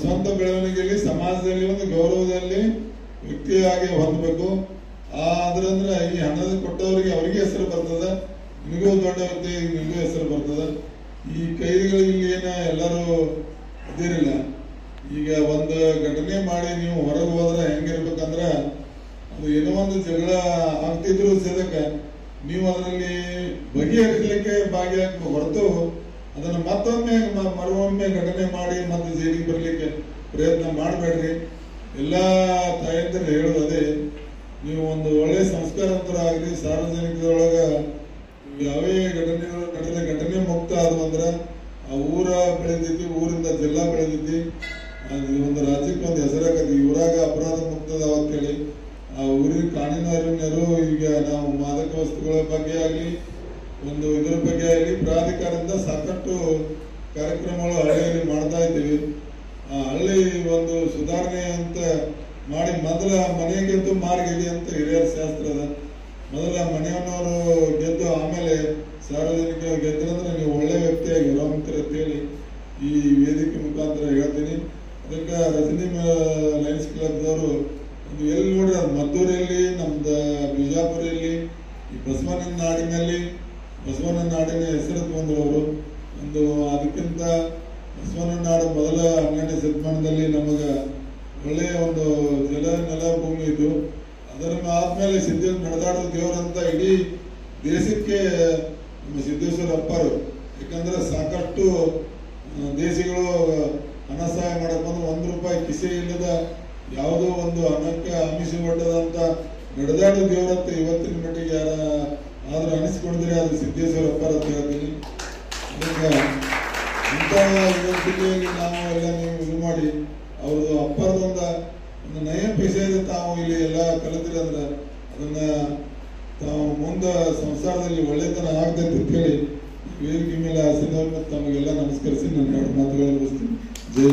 ಸ್ವಂತ ಬೆಳವಣಿಗೆಯಲ್ಲಿ ಸಮಾಜದಲ್ಲಿ ಒಂದು ಗೌರವದಲ್ಲಿ ವ್ಯಕ್ತಿಯಾಗಿ ಹೊಂದಬೇಕು. ಆದ್ರಂದ್ರೆ ಈ ಹಣದ ಕೊಟ್ಟವರಿಗೆ ಅವರಿಗೆ ಹೆಸರು ಬರ್ತದ, ನಿನಗೂ ದೊಡ್ಡ ವ್ಯಕ್ತಿ ನಿನಗೂ ಹೆಸರು ಬರ್ತದ. ಈ ಕೈದಿಗಳು ಇಲ್ಲಿ ಏನ ಎಲ್ಲರೂ ಅದಿರಿಲ್ಲ. ಈಗ ಒಂದು ಘಟನೆ ಮಾಡಿ ನೀವು ಹೊರಗೆ ಹೋದ್ರೆ ಹೆಂಗಿರ್ಬೇಕಂದ್ರ ಅದು ಏನೋ ಒಂದು ಜಗಳ ಆಗ್ತಿದ್ರು ಸೇದಕ್ಕೆ ನೀವು ಅದರಲ್ಲಿ ಬಗೆಹರಿಸಲಿಕ್ಕೆ ಭಾಗಿಯಾಗಬೇಕು ಹೊರತು ಅದನ್ನ ಮತ್ತೊಮ್ಮೆ ಮರೊಮ್ಮೆ ಘಟನೆ ಮಾಡಿ ಮತ್ತೆ ಜೈಲಿಗೆ ಬರ್ಲಿಕ್ಕೆ ಪ್ರಯತ್ನ ಮಾಡಬೇಡ್ರಿ. ಎಲ್ಲಾ ತಾಯಂದಿರು ಹೇಳೋದು ಅದೇ, ನೀವು ಒಂದು ಒಳ್ಳೆ ಸಂಸ್ಕಾರವಂತರಾಗ್ರಿ. ಸಾರ್ವಜನಿಕರೊಳಗ ಯಾವೇ ಘಟನೆಗಳು ನಡೆದ ಘಟನೆ ಮುಕ್ತ ಆದವು ಅಂದ್ರೆ ಆ ಊರ ಬೆಳೆದೈತಿ, ಊರಿಂದ ಜಿಲ್ಲಾ ಬೆಳೆದೈತಿ, ಒಂದು ರಾಜ್ಯಕ್ಕೆ ಒಂದು ಹೆಸರಾಗತಿ. ಊರಾಗ ಅಪರಾಧ ಮುಕ್ತದ ಅಂತೇಳಿ ಆ ಊರಿನ ಕಾನೂನು ಅರಿವಿನರು ಈಗ ನಾವು ಮಾದಕ ವಸ್ತುಗಳ ಬಗ್ಗೆ ಆಗಲಿ ಒಂದು ಇದರ ಬಗ್ಗೆ ಆಗಲಿ ಪ್ರಾಧಿಕಾರದಿಂದ ಸಾಕಷ್ಟು ಕಾರ್ಯಕ್ರಮಗಳು ಹಳ್ಳಿಯಲ್ಲಿ ಮಾಡ್ತಾ ಇದ್ದೀವಿ. ಆ ಹಳ್ಳಿ ಒಂದು ಸುಧಾರಣೆ ಅಂತ ಮಾಡಿ ಮೊದಲ ಮನೆ ಗೆದ್ದು ಮಾರ್ ಗೆಲ್ಲಿ ಅಂತ ಹಿರಿಯರ ಶಾಸ್ತ್ರ ಅದ. ಮೊದಲ ಮನೆಯನ್ನವರು ಗೆದ್ದು ಆಮೇಲೆ ಸಾರ್ವಜನಿಕ ಗೆದ್ದಂದ್ರೆ ನೀವು ಒಳ್ಳೆ ವ್ಯಕ್ತಿಯಾಗಿ ಹೊರಹೊಮ್ತೀರ ಅಂತೇಳಿ ಈ ವೇದಿಕೆ ಮುಖಾಂತರ ಹೇಳ್ತೀನಿ. ಅದಕ್ಕೆ ರಜನಿ ಲಯನ್ಸ್ ಕ್ಲಬ್ದವರು ಒಂದು ಎಲ್ಲಿ ನೋಡ್ರಿ ಅದು ಮದ್ದೂರಲ್ಲಿ, ನಮ್ದು ಬಿಜಾಪುರಲ್ಲಿ, ಈ ಬಸವನ ನಾಡಿನಲ್ಲಿ ಬಸವನ ನಾಡಿನ ಹೆಸರು ತಗೊಂಡ್ರು ಅವರು. ಒಂದು ಅದಕ್ಕಿಂತ ಬಸವನ ನಾಡು ಮೊದಲ 12ನೇ ಶತಮಾನದಲ್ಲಿ ನಮಗ ಒಳ್ಳೆಯ ಒಂದು ನೆಲ ಭೂಮಿ ಇದ್ದು ಅದರ ಆದ್ಮೇಲೆ ಸಿದ್ದೇಶ್ವರ ನಡೆದಾಡೋ ದೇವರಂತ ಇಡೀ ದೇಶಕ್ಕೆ ನಮ್ಮ ಸಿದ್ದೇಶ್ವರ ಅಪ್ಪರು. ಯಾಕಂದ್ರೆ ಸಾಕಷ್ಟು ದೇಶಗಳು ಹಣ ಸಹಾಯ ಮಾಡಕ್ ಬಂದ್ರೆ 1 ರೂಪಾಯಿ ಕಿಸೆ ಇಲ್ಲದ ಯಾವುದೋ ಒಂದು ಹಣಕ್ಕೆ ಆಮಿಷ ಒಡ್ಡದಂತ ನಡೆದಾಡೋ ದೇವರಂತ ಇವತ್ತಿನ ಮಟ್ಟಿಗೆ ಯಾರ ಆದ್ರೂ ಅನಿಸ್ಕೊಂಡಿದ್ರೆ ಅದು ಸಿದ್ದೇಶ್ವರ ಅಪ್ಪರ ಅಂತ ಹೇಳ್ತೀನಿ. ಅದಕ್ಕೆ ಇಂಥ ಜಿಲ್ಲೆಯಲ್ಲಿ ನಾವು ಎಲ್ಲ ನೀವು ಇದು ಮಾಡಿ ಅವ್ರದ್ದು ಅಪ್ಪರದೊಂದ ಒಂದು ನಯ ಪೈಸೆ ತಾವು ಇಲ್ಲಿ ಎಲ್ಲ ಕಲಿತ್ರಿ ಅಂದ್ರೆ ಅದನ್ನ ತಾವು ಮುಂದೆ ಸಂಸಾರದಲ್ಲಿ ಒಳ್ಳೆತನ ಆಗ್ತೈತೆ ಅಂತ ಹೇಳಿ ವೇದಿಕೆ ಮೇಲೆ ಆಸೀನವ್ರನ್ನ ತಮಗೆಲ್ಲ ನಮಸ್ಕರಿಸಿ ನನ್ನ 2 ಮಾತುಗಳನ್ನು ಮುಗಿಸ್ತೀನಿ. ಜೈ